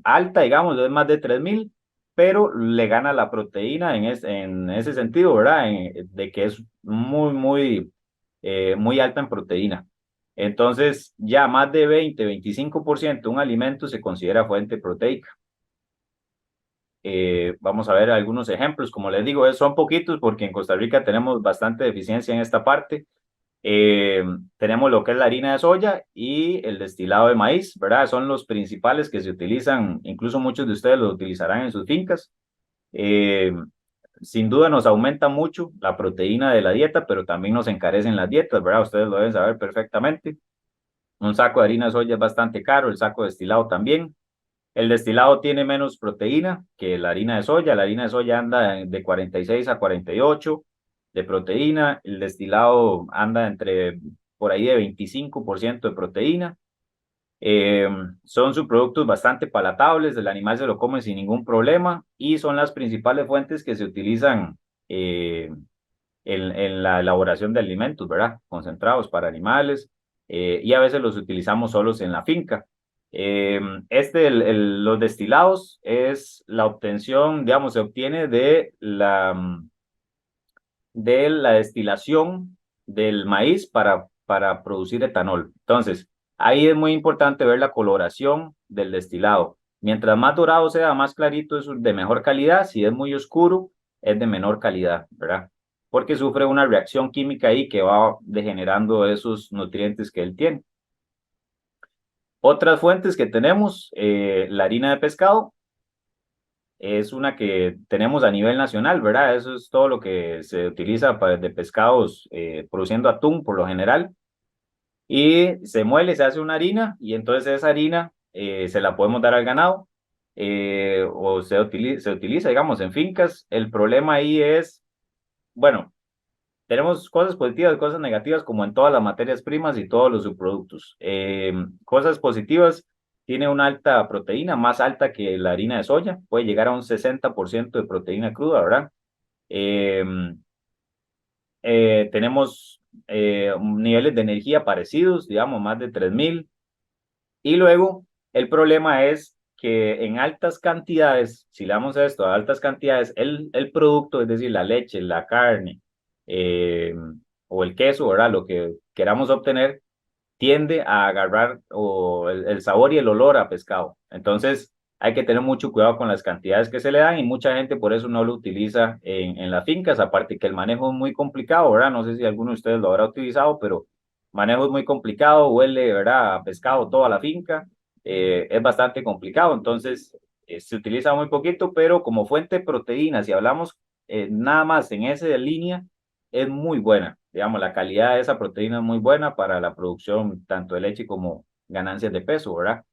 alta, digamos, es más de 3000, pero le gana la proteína en ese sentido, ¿verdad? De que es muy alta en proteína. Entonces, ya más de 25% de un alimento se considera fuente proteica. Vamos a ver algunos ejemplos. Como les digo, son poquitos porque en Costa Rica tenemos bastante deficiencia en esta parte. Tenemos lo que es la harina de soya y el destilado de maíz, ¿verdad? Son los principales que se utilizan, incluso muchos de ustedes lo utilizarán en sus fincas. Sin duda nos aumenta mucho la proteína de la dieta, pero también nos encarecen las dietas, ¿verdad? Ustedes lo deben saber perfectamente. Un saco de harina de soya es bastante caro, el saco de destilado también. El destilado tiene menos proteína que la harina de soya. La harina de soya anda de 46 a 48 de proteína. El destilado anda entre por ahí de 25% de proteína. Son subproductos bastante palatables, el animal se lo come sin ningún problema y son las principales fuentes que se utilizan en la elaboración de alimentos, ¿verdad? Concentrados para animales y a veces los utilizamos solos en la finca. Los destilados es la obtención, digamos, se obtiene de la destilación del maíz para producir etanol. Entonces, ahí es muy importante ver la coloración del destilado. Mientras más dorado sea, más clarito, es de mejor calidad. Si es muy oscuro, es de menor calidad, ¿verdad? Porque sufre una reacción química ahí que va degenerando esos nutrientes que él tiene. Otras fuentes que tenemos, la harina de pescado, es una que tenemos a nivel nacional, ¿verdad? Eso es todo lo que se utiliza de pescados produciendo atún por lo general. Y se muele, se hace una harina y entonces esa harina se la podemos dar al ganado o se utiliza, digamos, en fincas. El problema ahí es, bueno, tenemos cosas positivas y cosas negativas como en todas las materias primas y todos los subproductos. Cosas positivas, tiene una alta proteína, más alta que la harina de soya, puede llegar a un 60% de proteína cruda, ¿verdad? Tenemos niveles de energía parecidos, digamos, más de 3000. Y luego, el problema es que en altas cantidades, si le damos esto a altas cantidades, el producto, es decir, la leche, la carne o el queso, ¿verdad? Lo que queramos obtener, tiende a agarrar el sabor y el olor a pescado. Entonces, hay que tener mucho cuidado con las cantidades que se le dan y mucha gente por eso no lo utiliza en las fincas, aparte que el manejo es muy complicado, ¿verdad? No sé si alguno de ustedes lo habrá utilizado, pero manejo es muy complicado, huele, ¿verdad? A pescado toda la finca, es bastante complicado, entonces se utiliza muy poquito, pero como fuente de proteínas, si hablamos nada más en esa línea, es muy buena. Digamos, la calidad de esa proteína es muy buena para la producción tanto de leche como ganancias de peso, ¿verdad?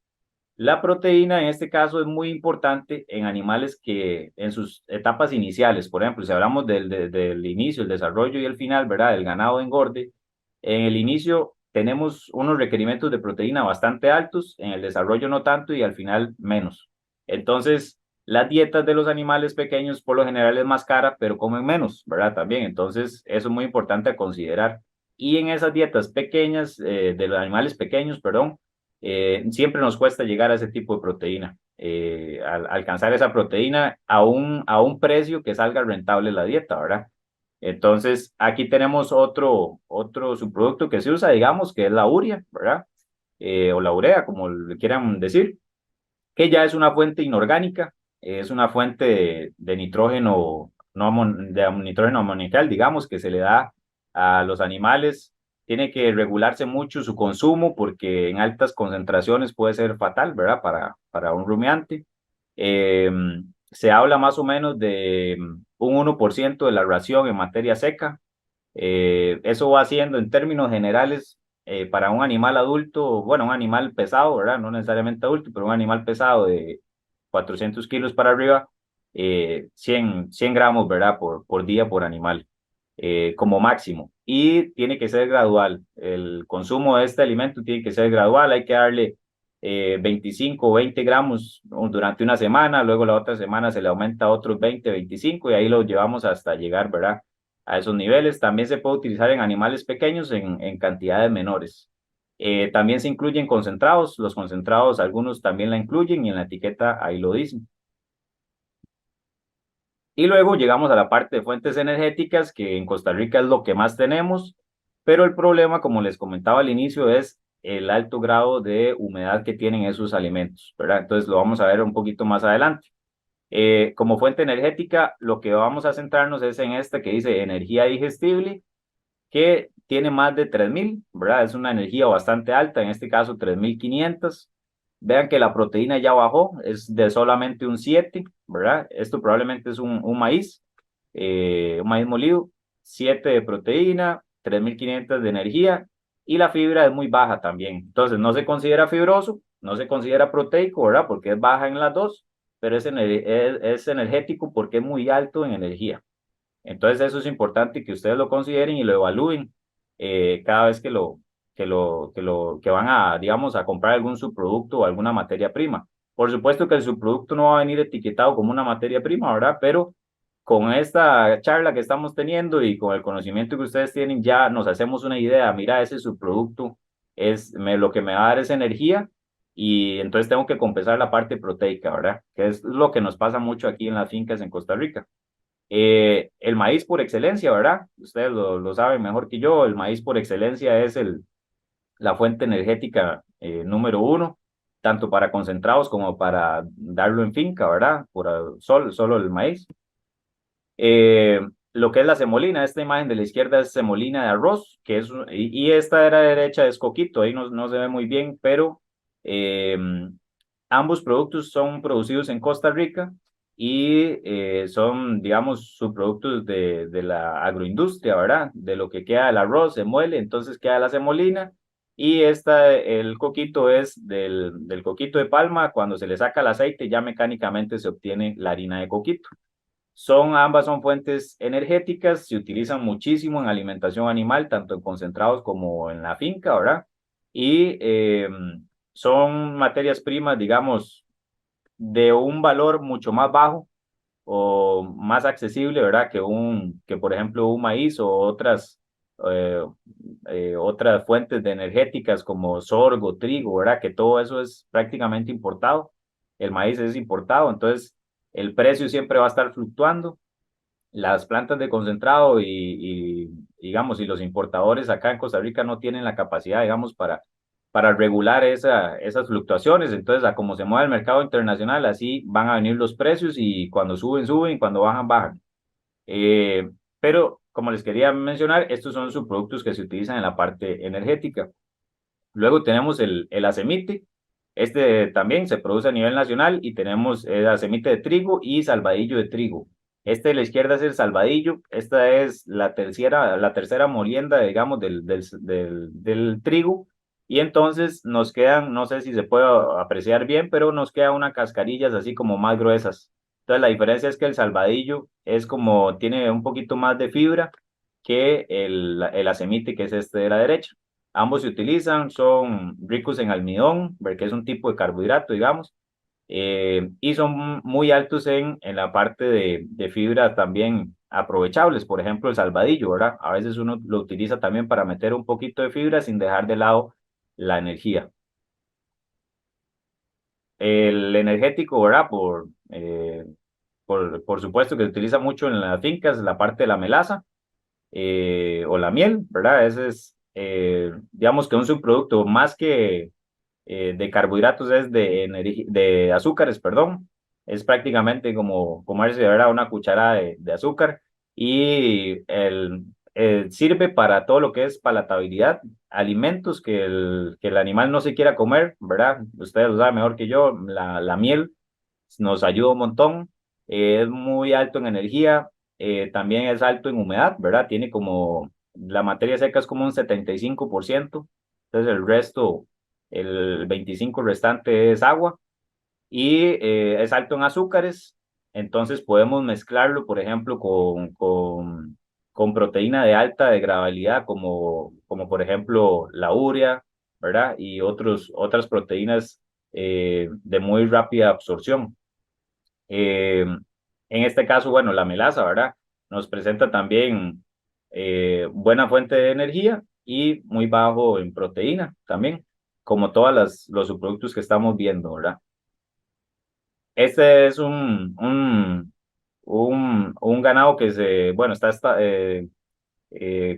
La proteína en este caso es muy importante en animales que en sus etapas iniciales, por ejemplo, si hablamos del inicio, el desarrollo y el final, ¿verdad? El ganado de engorde, en el inicio tenemos unos requerimientos de proteína bastante altos, en el desarrollo no tanto y al final menos. Entonces, las dietas de los animales pequeños por lo general es más cara, pero comen menos, ¿verdad? También, entonces eso es muy importante a considerar. Y en esas dietas pequeñas, de los animales pequeños, perdón, siempre nos cuesta llegar a ese tipo de proteína, alcanzar esa proteína a un precio que salga rentable la dieta, ¿verdad? Entonces, aquí tenemos otro subproducto que se usa, digamos, que es la urea, ¿verdad? O la urea, como le quieran decir, que ya es una fuente inorgánica, es una fuente de nitrógeno, de nitrógeno amoniacal, digamos, que se le da a los animales. Tiene que regularse mucho su consumo porque en altas concentraciones puede ser fatal, ¿verdad? Para un rumiante. Se habla más o menos de un 1% de la ración en materia seca. Eso va siendo en términos generales para un animal adulto, bueno, un animal pesado, ¿verdad? No necesariamente adulto, pero un animal pesado de 400 kilos para arriba, 100 gramos, ¿verdad? Por día por animal, como máximo. Y tiene que ser gradual. El consumo de este alimento tiene que ser gradual. Hay que darle 25 o 20 gramos durante una semana, luego la otra semana se le aumenta a otros 20, 25 y ahí lo llevamos hasta llegar, ¿verdad? A esos niveles. También se puede utilizar en animales pequeños en cantidades menores. También se incluyen concentrados, los concentrados algunos también la incluyen y en la etiqueta ahí lo dicen. Y luego llegamos a la parte de fuentes energéticas, que en Costa Rica es lo que más tenemos, pero el problema, como les comentaba al inicio, es el alto grado de humedad que tienen esos alimentos, ¿verdad? Entonces lo vamos a ver un poquito más adelante. Como fuente energética, lo que vamos a centrarnos es en esta que dice energía digestible, que tiene más de 3000, ¿verdad? Es una energía bastante alta, en este caso 3500. Vean que la proteína ya bajó, es de solamente un 7, ¿verdad? Esto probablemente es un maíz molido, 7 de proteína, 3500 de energía, y la fibra es muy baja también. Entonces no se considera fibroso, no se considera proteico, ¿verdad? Porque es baja en las dos, pero es energético porque es muy alto en energía. Entonces eso es importante que ustedes lo consideren y lo evalúen cada vez que van a, digamos, a comprar algún subproducto o alguna materia prima. Por supuesto que el subproducto no va a venir etiquetado como una materia prima, ¿verdad? Pero con esta charla que estamos teniendo y con el conocimiento que ustedes tienen, ya nos hacemos una idea. Mira, ese subproducto lo que me va a dar es energía y entonces tengo que compensar la parte proteica, ¿verdad? Que es lo que nos pasa mucho aquí en las fincas en Costa Rica. El maíz por excelencia, ¿verdad? Ustedes lo saben mejor que yo, el maíz por excelencia es la fuente energética número 1, tanto para concentrados como para darlo en finca, ¿verdad? Solo el maíz. Lo que es la semolina, esta imagen de la izquierda es semolina de arroz, y esta de la derecha es coquito, ahí no se ve muy bien, pero ambos productos son producidos en Costa Rica y son, digamos, subproductos de la agroindustria, ¿verdad? De lo que queda del arroz, se muele, entonces queda la semolina, y el coquito es del coquito de palma, cuando se le saca el aceite ya mecánicamente se obtiene la harina de coquito. Ambas son fuentes energéticas, se utilizan muchísimo en alimentación animal, tanto en concentrados como en la finca, ¿verdad? Y son materias primas, digamos, de un valor mucho más bajo o más accesible, ¿verdad? Que por ejemplo un maíz o eh, otras fuentes de energéticas como sorgo, trigo, ¿verdad? Que todo eso es prácticamente importado. El maíz es importado, entonces el precio siempre va a estar fluctuando. Las plantas de concentrado digamos, y los importadores acá en Costa Rica no tienen la capacidad, digamos, para regular esas fluctuaciones. Entonces, a como se mueve el mercado internacional, así van a venir los precios y cuando suben, suben y cuando bajan, bajan. Pero, como les quería mencionar, estos son subproductos que se utilizan en la parte energética. Luego tenemos el acemite. Este también se produce a nivel nacional y tenemos el acemite de trigo y salvadillo de trigo. Este de la izquierda es el salvadillo, esta es la tercera molienda, digamos, del trigo, y entonces nos quedan, no sé si se puede apreciar bien, pero nos quedan unas cascarillas así como más gruesas. Entonces la diferencia es que el salvadillo tiene un poquito más de fibra que el acemite, que es este de la derecha. Ambos se utilizan, son ricos en almidón, porque es un tipo de carbohidrato, digamos, y son muy altos en la parte de fibra también aprovechables. Por ejemplo, el salvadillo, ¿verdad? A veces uno lo utiliza también para meter un poquito de fibra sin dejar de lado la energía. El energético, ¿verdad? Por supuesto que se utiliza mucho en las fincas, la parte de la melaza o la miel, ¿verdad? Ese es, digamos que un subproducto más que de carbohidratos es de azúcares, perdón. Es prácticamente como comerse, ¿verdad? Una cucharada de azúcar y sirve para todo lo que es palatabilidad, alimentos que el animal no se quiera comer, ¿verdad? Ustedes lo saben mejor que yo, la miel nos ayuda un montón, es muy alto en energía, también es alto en humedad, ¿verdad? La materia seca es como un 75%, entonces el resto, el 25% restante es agua, y es alto en azúcares, entonces podemos mezclarlo, por ejemplo, con proteína de alta degradabilidad, como por ejemplo la urea, ¿verdad? Y otras proteínas de muy rápida absorción. En este caso, bueno, la melaza, ¿verdad? Nos presenta también buena fuente de energía y muy bajo en proteína también, como todos los subproductos que estamos viendo, ¿verdad? Este es un ganado que bueno, está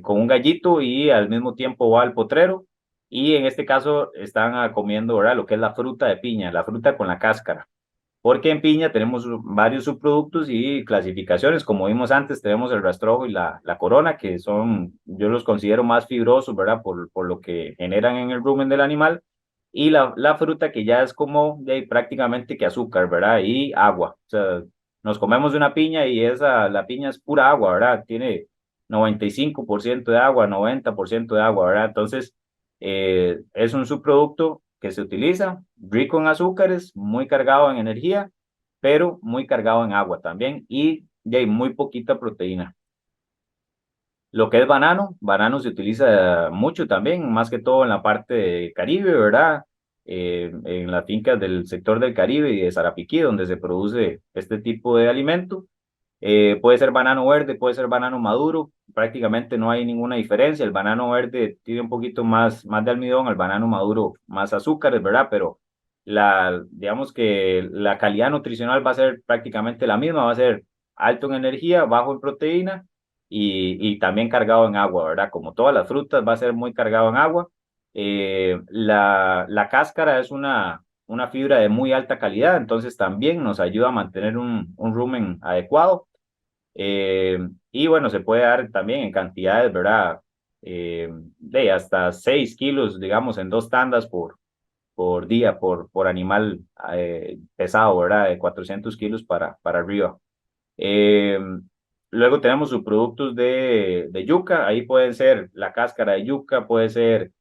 con un gallito y al mismo tiempo va al potrero, y en este caso están comiendo, ¿verdad? Lo que es la fruta de piña, la fruta con la cáscara. Porque en piña tenemos varios subproductos y clasificaciones, como vimos antes, tenemos el rastrojo y la corona, que yo los considero más fibrosos, ¿verdad? Por lo que generan en el rumen del animal, y la fruta que ya es como prácticamente que azúcar, ¿verdad? Y agua. O sea, nos comemos una piña y la piña es pura agua, ¿verdad? Tiene 95% de agua, 90% de agua, ¿verdad? Entonces, es un subproducto que se utiliza, rico en azúcares, muy cargado en energía, pero muy cargado en agua también, y hay muy poquita proteína. Lo que es banano se utiliza mucho también, más que todo en la parte de Caribe, ¿verdad? En las fincas del sector del Caribe y de Sarapiquí, donde se produce este tipo de alimento. Puede ser banano verde, puede ser banano maduro, prácticamente no hay ninguna diferencia. El banano verde tiene un poquito más de almidón, el banano maduro más azúcares, ¿verdad? Pero digamos que la calidad nutricional va a ser prácticamente la misma, va a ser alto en energía, bajo en proteína y también cargado en agua, ¿verdad? Como todas las frutas, va a ser muy cargado en agua. La cáscara es una fibra de muy alta calidad, entonces también nos ayuda a mantener un rumen adecuado. Y bueno, se puede dar también en cantidades, ¿verdad? De hasta 6 kilos, digamos, en 2 tandas por día, por animal pesado, ¿verdad? De 400 kilos para arriba. Luego tenemos subproductos de yuca, ahí pueden ser la cáscara de yuca, puede ser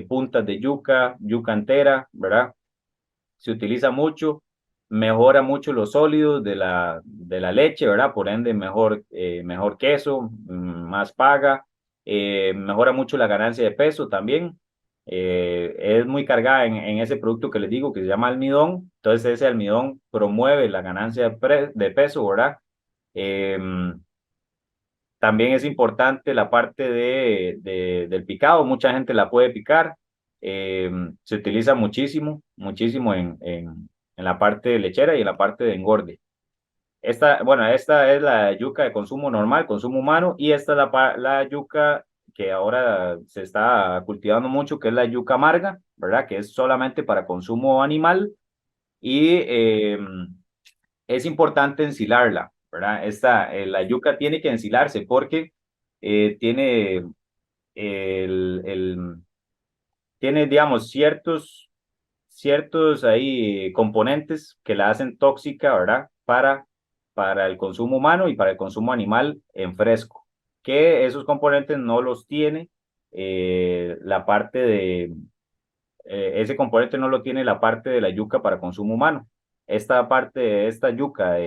puntas de yuca, yuca entera, ¿verdad? Se utiliza mucho, mejora mucho los sólidos de la leche, ¿verdad? Por ende, mejor queso, más paga, mejora mucho la ganancia de peso también. Es muy cargada en ese producto que les digo que se llama almidón, entonces ese almidón promueve la ganancia de peso, ¿verdad? También es importante la parte del picado, mucha gente la puede picar, se utiliza muchísimo en la parte lechera y en la parte de engorde. Esta es la yuca de consumo normal, consumo humano, y esta es la yuca que ahora se está cultivando mucho, que es la yuca amarga, ¿verdad? Que es solamente para consumo animal, y es importante ensilarla, ¿verdad? La yuca tiene que ensilarse porque tiene, tiene, digamos, ciertos ahí componentes que la hacen tóxica, ¿verdad? Para el consumo humano y para el consumo animal en fresco, que esos componentes no los tiene la parte ese componente no lo tiene la parte de la yuca para consumo humano. Esta yuca,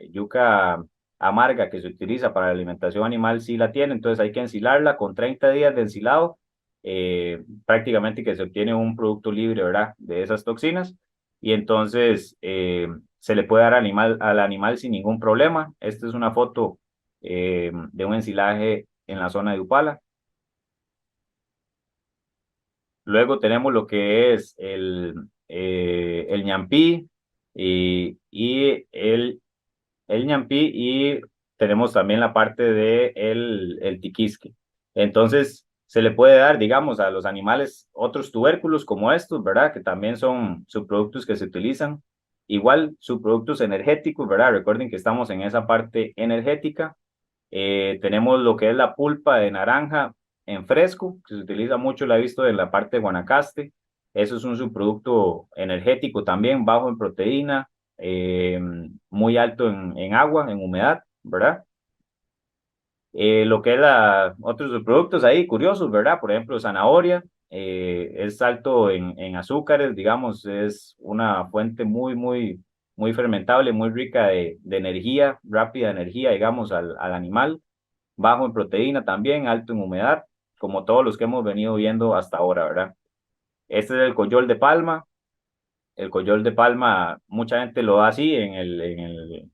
yuca amarga que se utiliza para la alimentación animal sí la tiene, entonces hay que ensilarla con 30 días de ensilado, prácticamente que se obtiene un producto libre, ¿verdad? De esas toxinas, y entonces se le puede dar al animal sin ningún problema. Esta es una foto de un ensilaje en la zona de Upala. Luego tenemos lo que es el ñampí y el ñampí, y tenemos también la parte de el tiquisque. Entonces, se le puede dar, digamos, a los animales otros tubérculos como estos, ¿verdad? Que también son subproductos que se utilizan. Igual, subproductos energéticos, ¿verdad? Recuerden que estamos en esa parte energética. Tenemos lo que es la pulpa de naranja en fresco, que se utiliza mucho, la he visto en la parte de Guanacaste. Eso es un subproducto energético también, bajo en proteína, muy alto en agua, en humedad, ¿verdad? Lo que es otros subproductos ahí curiosos, ¿verdad? Por ejemplo, zanahoria, es alto en azúcares, digamos, es una fuente muy fermentable, muy rica de energía, rápida energía, digamos, al animal, bajo en proteína también, alto en humedad, como todos los que hemos venido viendo hasta ahora, ¿verdad? Este es el coyol de palma. El coyol de palma, mucha gente lo da así el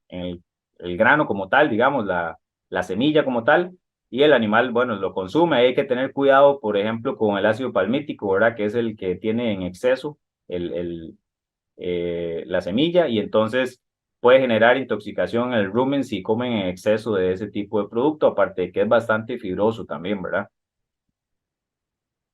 grano como tal, digamos, la semilla como tal, y el animal, bueno, lo consume. Hay que tener cuidado, por ejemplo, con el ácido palmítico, ¿verdad? Que es el que tiene en exceso la semilla, y entonces puede generar intoxicación en el rumen si comen en exceso de ese tipo de producto, aparte de que es bastante fibroso también, ¿verdad?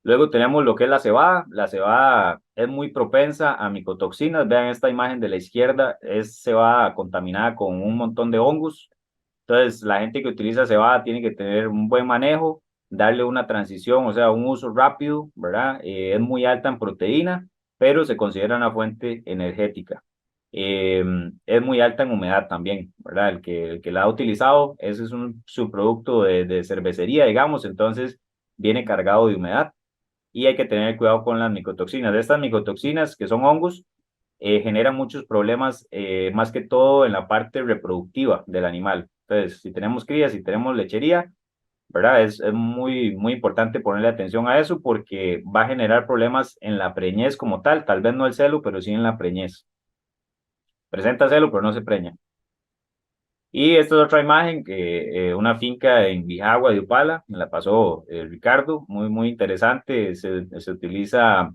Luego tenemos lo que es la cebada. La cebada es muy propensa a micotoxinas. Vean esta imagen de la izquierda, es cebada contaminada con un montón de hongos. Entonces, la gente que utiliza cebada tiene que tener un buen manejo, darle una transición, o sea, un uso rápido, ¿verdad? Es muy alta en proteína, pero se considera una fuente energética. Es muy alta en humedad también, ¿verdad? El que la ha utilizado, ese es un subproducto de cervecería, digamos, entonces viene cargado de humedad y hay que tener cuidado con las micotoxinas. De estas micotoxinas, que son hongos, generan muchos problemas, más que todo en la parte reproductiva del animal. Entonces, si tenemos crías, si tenemos lechería, ¿verdad? Es muy, muy importante ponerle atención a eso porque va a generar problemas en la preñez como tal vez no el celo, pero sí en la preñez. Presenta celo, pero no se preña. Y esta es otra imagen, que una finca en Bijagua de Upala, me la pasó Ricardo, muy, muy interesante. Se utiliza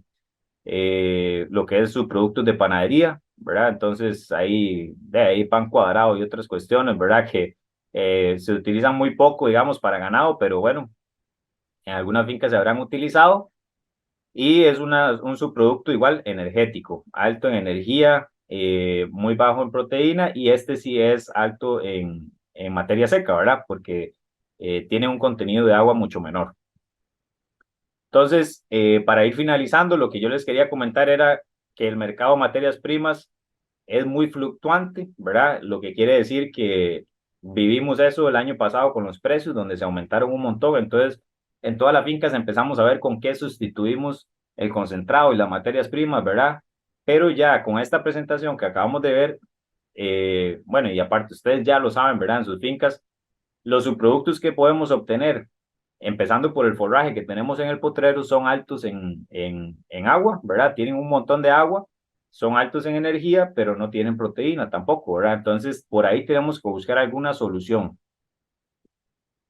lo que es sus productos de panadería, ¿verdad? Entonces ahí, de ahí pan cuadrado y otras cuestiones, ¿verdad? Que se utilizan muy poco, digamos, para ganado, pero bueno, en algunas fincas se habrán utilizado y es un subproducto igual energético, alto en energía, muy bajo en proteína, y este sí es alto en materia seca, ¿verdad? Porque tiene un contenido de agua mucho menor. Entonces, para ir finalizando, lo que yo les quería comentar era que el mercado de materias primas es muy fluctuante, ¿verdad? Lo que quiere decir que vivimos eso el año pasado con los precios, donde se aumentaron un montón. Entonces, en todas las fincas empezamos a ver con qué sustituimos el concentrado y las materias primas, ¿verdad? Pero ya con esta presentación que acabamos de ver, bueno, y aparte ustedes ya lo saben, ¿verdad? En sus fincas, los subproductos que podemos obtener, empezando por el forraje que tenemos en el potrero, son altos en agua, ¿verdad? Tienen un montón de agua, son altos en energía, pero no tienen proteína tampoco, ¿verdad? Entonces, por ahí tenemos que buscar alguna solución.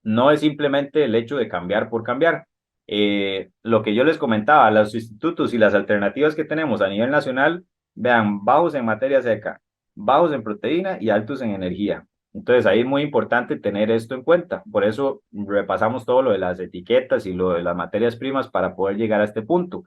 No es simplemente el hecho de cambiar por cambiar. Lo que yo les comentaba, los sustitutos y las alternativas que tenemos a nivel nacional, vean, bajos en materia seca, bajos en proteína y altos en energía. Entonces ahí es muy importante tener esto en cuenta. Por eso repasamos todo lo de las etiquetas y lo de las materias primas para poder llegar a este punto.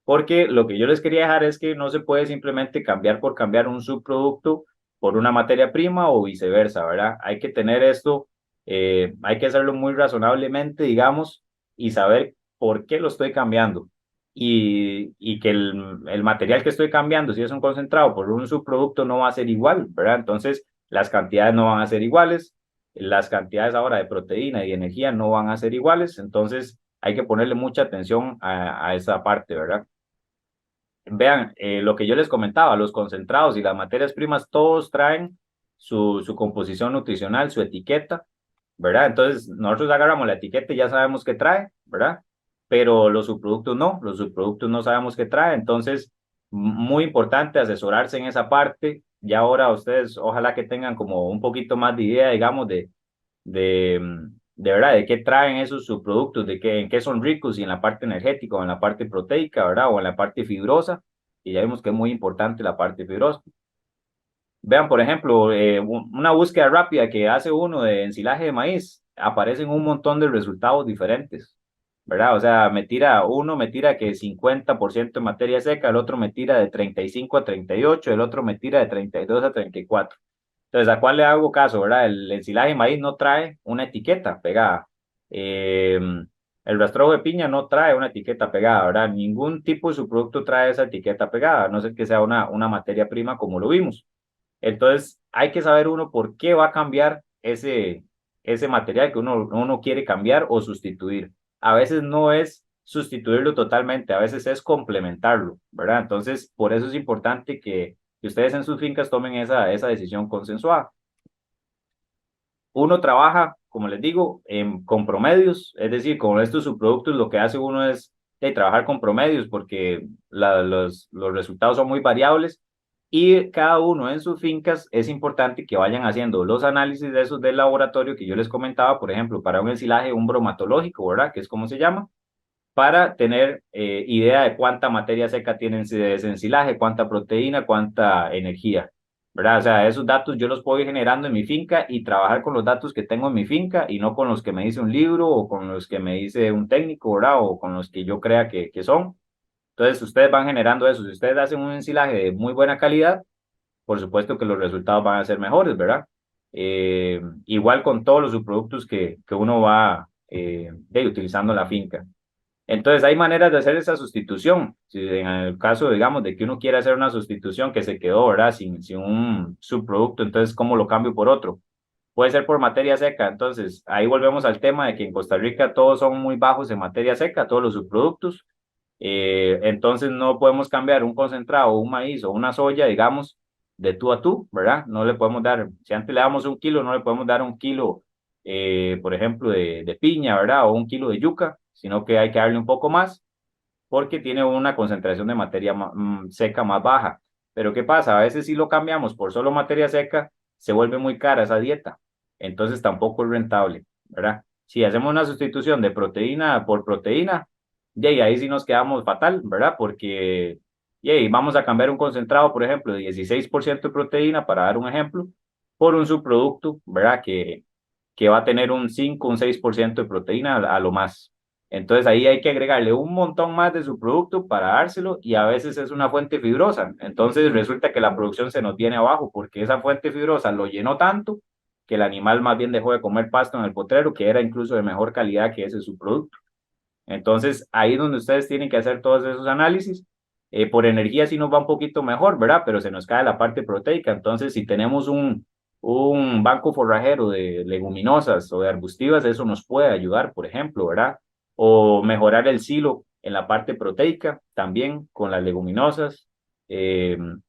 Porque lo que yo les quería dejar es que no se puede simplemente cambiar por cambiar un subproducto por una materia prima o viceversa, ¿verdad? Hay que tener esto, hay que hacerlo muy razonablemente, digamos, y saber por qué lo estoy cambiando. Y que el material que estoy cambiando, si es un concentrado por un subproducto, no va a ser igual, ¿verdad? Entonces, las cantidades no van a ser iguales, las cantidades ahora de proteína y de energía no van a ser iguales, entonces hay que ponerle mucha atención a esa parte, ¿verdad? Vean, lo que yo les comentaba, los concentrados y las materias primas, todos traen su composición nutricional, su etiqueta, ¿verdad? Entonces, nosotros agarramos la etiqueta y ya sabemos qué trae, ¿verdad? Pero los subproductos no sabemos qué trae, entonces, muy importante asesorarse en esa parte. Ya ahora ustedes, ojalá que tengan como un poquito más de idea, digamos, de verdad, de qué traen esos subproductos, en qué son ricos, y en la parte energética o en la parte proteica, ¿verdad? O en la parte fibrosa, y ya vemos que es muy importante la parte fibrosa. Vean, por ejemplo, una búsqueda rápida que hace uno de ensilaje de maíz, aparecen un montón de resultados diferentes, ¿verdad? O sea, uno me tira que 50% de materia seca, el otro me tira de 35 a 38, el otro me tira de 32 a 34. Entonces, ¿a cuál le hago caso, verdad? El ensilaje de maíz no trae una etiqueta pegada. El rastrojo de piña no trae una etiqueta pegada, ¿verdad? Ningún tipo de subproducto trae esa etiqueta pegada, a no ser que sea una materia prima como lo vimos. Entonces, hay que saber uno por qué va a cambiar ese material que uno quiere cambiar o sustituir. A veces no es sustituirlo totalmente, a veces es complementarlo, ¿verdad? Entonces, por eso es importante que ustedes en sus fincas tomen esa decisión consensuada. Uno trabaja, como les digo, con promedios, es decir, con estos subproductos lo que hace uno es trabajar con promedios porque los resultados son muy variables y cada uno en sus fincas es importante que vayan haciendo los análisis de esos del laboratorio que yo les comentaba, por ejemplo, para un ensilaje, un bromatológico, ¿verdad? Que es como se llama, para tener idea de cuánta materia seca tiene ese ensilaje, cuánta proteína, cuánta energía, ¿verdad? O sea, esos datos yo los puedo ir generando en mi finca y trabajar con los datos que tengo en mi finca y no con los que me dice un libro o con los que me dice un técnico, ¿verdad? O con los que yo crea que son. Entonces, ustedes van generando eso. Si ustedes hacen un ensilaje de muy buena calidad, por supuesto que los resultados van a ser mejores, ¿verdad? Igual con todos los subproductos que uno va utilizando en la finca. Entonces, hay maneras de hacer esa sustitución. Si en el caso, digamos, de que uno quiera hacer una sustitución que se quedó, ¿verdad? Sin un subproducto, entonces, ¿cómo lo cambio por otro? Puede ser por materia seca. Entonces, ahí volvemos al tema de que en Costa Rica todos son muy bajos en materia seca, todos los subproductos. Entonces, no podemos cambiar un concentrado, un maíz o una soya, digamos, de tú a tú, ¿verdad? No le podemos dar, si antes le damos 1 kilo, no le podemos dar 1 kilo, por ejemplo, de piña, ¿verdad? O 1 kilo de yuca, sino que hay que darle un poco más porque tiene una concentración de materia seca más baja. Pero ¿qué pasa? A veces si lo cambiamos por solo materia seca, se vuelve muy cara esa dieta. Entonces tampoco es rentable, ¿verdad? Si hacemos una sustitución de proteína por proteína, y ahí sí nos quedamos fatal, ¿verdad? Porque vamos a cambiar un concentrado, por ejemplo, de 16% de proteína, para dar un ejemplo, por un subproducto, ¿verdad? Que va a tener un 5, un 6% de proteína a lo más. Entonces ahí hay que agregarle un montón más de su producto para dárselo y a veces es una fuente fibrosa. Entonces resulta que la producción se nos viene abajo porque esa fuente fibrosa lo llenó tanto que el animal más bien dejó de comer pasto en el potrero, que era incluso de mejor calidad que ese subproducto. Entonces ahí es donde ustedes tienen que hacer todos esos análisis. Por energía sí nos va un poquito mejor, ¿verdad? Pero se nos cae la parte proteica. Entonces si tenemos un banco forrajero de leguminosas o de arbustivas, eso nos puede ayudar, por ejemplo, ¿verdad? O mejorar el silo en la parte proteica, también con las leguminosas, con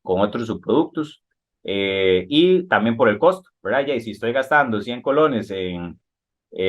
otros subproductos, y también por el costo, ¿verdad? Y si estoy gastando 100 colones en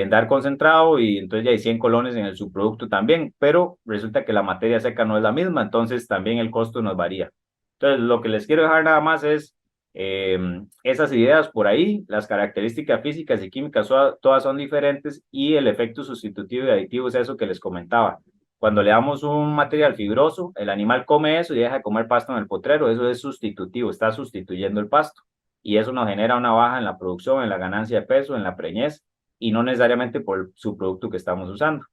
dar concentrado y entonces ya hay 100 colones en el subproducto también, pero resulta que la materia seca no es la misma, entonces también el costo nos varía. Entonces, lo que les quiero dejar nada más es esas ideas por ahí, las características físicas y químicas todas son diferentes y el efecto sustitutivo y aditivo es eso que les comentaba. Cuando le damos un material fibroso, el animal come eso y deja de comer pasto en el potrero, eso es sustitutivo, está sustituyendo el pasto y eso nos genera una baja en la producción, en la ganancia de peso, en la preñez y no necesariamente por su producto que estamos usando.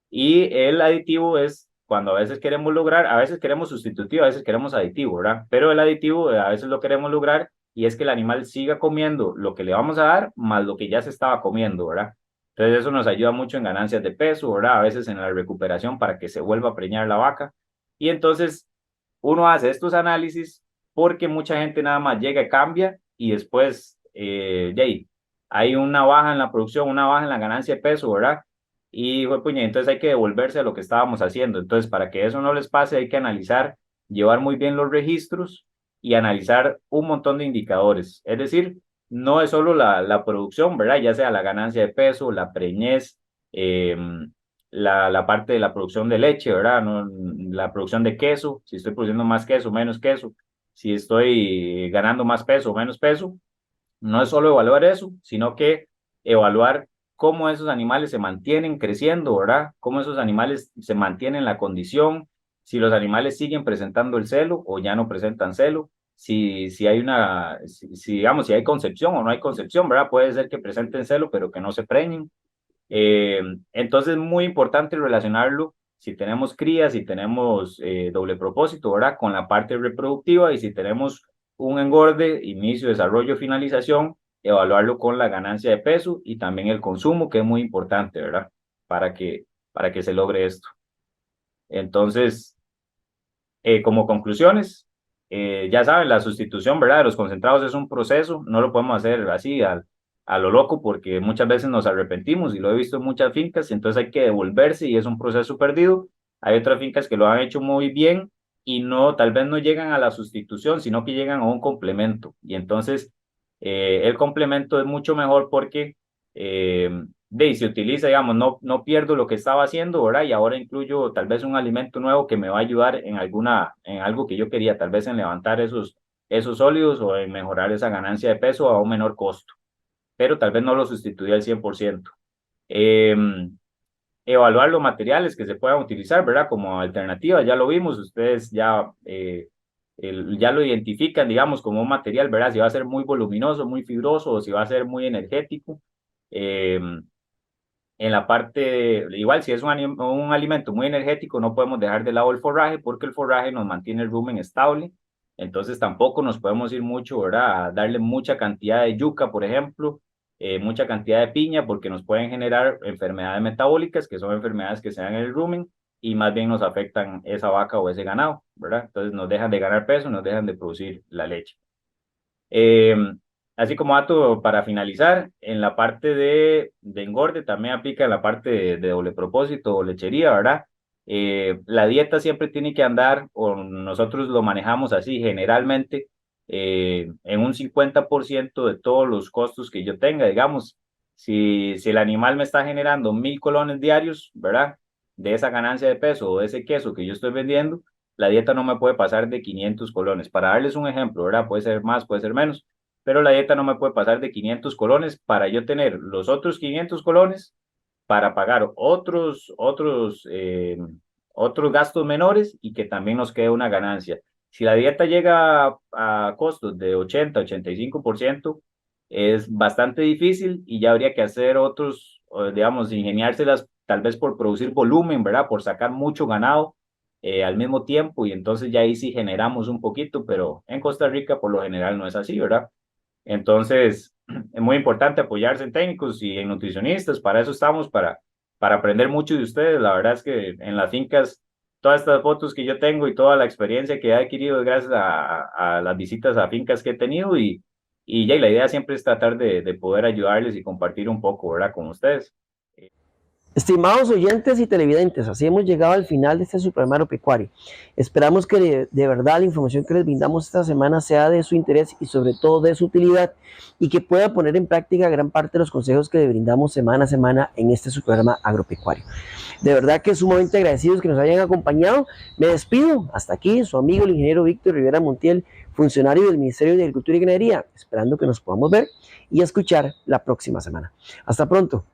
Y el aditivo es cuando a veces queremos lograr, a veces queremos sustitutivo, a veces queremos aditivo, ¿verdad? Pero el aditivo a veces lo queremos lograr y es que el animal siga comiendo lo que le vamos a dar más lo que ya se estaba comiendo, ¿verdad? Entonces eso nos ayuda mucho en ganancias de peso, ¿verdad? A veces en la recuperación para que se vuelva a preñar la vaca. Y entonces uno hace estos análisis porque mucha gente nada más llega y cambia y después hay una baja en la producción, una baja en la ganancia de peso, ¿verdad? Y entonces hay que devolverse a lo que estábamos haciendo. Entonces, para que eso no les pase, hay que analizar, llevar muy bien los registros y analizar un montón de indicadores. Es decir, no es solo la producción, ¿verdad? Ya sea la ganancia de peso, la preñez, la parte de la producción de leche, ¿verdad? No, la producción de queso, si estoy produciendo más queso, menos queso, si estoy ganando más peso o menos peso. No es solo evaluar eso, sino que evaluar cómo esos animales se mantienen creciendo, ¿verdad? Cómo esos animales se mantienen en la condición, si los animales siguen presentando el celo o ya no presentan celo, si hay digamos, si hay concepción o no hay concepción, ¿verdad? Puede ser que presenten celo, pero que no se preñen. Entonces es muy importante relacionarlo si tenemos crías, si tenemos doble propósito, ¿verdad? Con la parte reproductiva y si tenemos un engorde, inicio, desarrollo, finalización, evaluarlo con la ganancia de peso y también el consumo, que es muy importante, ¿verdad? Para que se logre esto. Entonces, como conclusiones, ya saben, la sustitución, ¿verdad? De los concentrados es un proceso, no lo podemos hacer así a lo loco porque muchas veces nos arrepentimos y lo he visto en muchas fincas, entonces hay que devolverse y es un proceso perdido. Hay otras fincas que lo han hecho muy bien y no, tal vez no llegan a la sustitución, sino que llegan a un complemento. Y entonces el complemento es mucho mejor porque se utiliza, digamos, no pierdo lo que estaba haciendo, ¿verdad? Y ahora incluyo tal vez un alimento nuevo que me va a ayudar en algo que yo quería, tal vez en levantar esos sólidos o en mejorar esa ganancia de peso a un menor costo, pero tal vez no lo sustituya al 100%. Evaluar los materiales que se puedan utilizar, ¿verdad? Como alternativa, ya lo vimos, ustedes ya lo identifican, digamos, como un material, ¿verdad? Si va a ser muy voluminoso, muy fibroso o si va a ser muy energético. En la parte, igual si es un alimento muy energético, no podemos dejar de lado el forraje porque el forraje nos mantiene el rumen estable. Entonces tampoco nos podemos ir mucho, ¿verdad? A darle mucha cantidad de yuca, por ejemplo, mucha cantidad de piña porque nos pueden generar enfermedades metabólicas, que son enfermedades que se dan en el rumen y más bien nos afectan esa vaca o ese ganado, ¿verdad? Entonces nos dejan de ganar peso, nos dejan de producir la leche. Así como dato para finalizar, en la parte de engorde también aplica en la parte de doble propósito o lechería, ¿verdad? La dieta siempre tiene que andar, o nosotros lo manejamos así, generalmente en un 50% de todos los costos que yo tenga, digamos, si el animal me está generando 1,000 colones diarios, ¿verdad? De esa ganancia de peso o de ese queso que yo estoy vendiendo, la dieta no me puede pasar de 500 colones. Para darles un ejemplo, ¿verdad? Puede ser más, puede ser menos, pero la dieta no me puede pasar de 500 colones para yo tener los otros 500 colones para pagar otros gastos menores y que también nos quede una ganancia. Si la dieta llega a costos de 80-85%, es bastante difícil y ya habría que hacer digamos, ingeniárselas tal vez por producir volumen, ¿verdad? Por sacar mucho ganado al mismo tiempo y entonces ya ahí sí generamos un poquito, pero en Costa Rica por lo general no es así, ¿verdad? Entonces, es muy importante apoyarse en técnicos y en nutricionistas, para eso estamos, para aprender mucho de ustedes. La verdad es que en las fincas, todas estas fotos que yo tengo y toda la experiencia que he adquirido es gracias a las visitas a fincas que he tenido y ya, y la idea siempre es tratar de poder ayudarles y compartir un poco, ¿verdad?, con ustedes. Estimados oyentes y televidentes, así hemos llegado al final de este su programa agropecuario. Esperamos que de verdad la información que les brindamos esta semana sea de su interés y sobre todo de su utilidad y que pueda poner en práctica gran parte de los consejos que les brindamos semana a semana en este su programa agropecuario. De verdad que sumamente agradecidos que nos hayan acompañado. Me despido. Hasta aquí su amigo el ingeniero Víctor Rivera Montiel, funcionario del Ministerio de Agricultura y Ganadería, esperando que nos podamos ver y escuchar la próxima semana. Hasta pronto.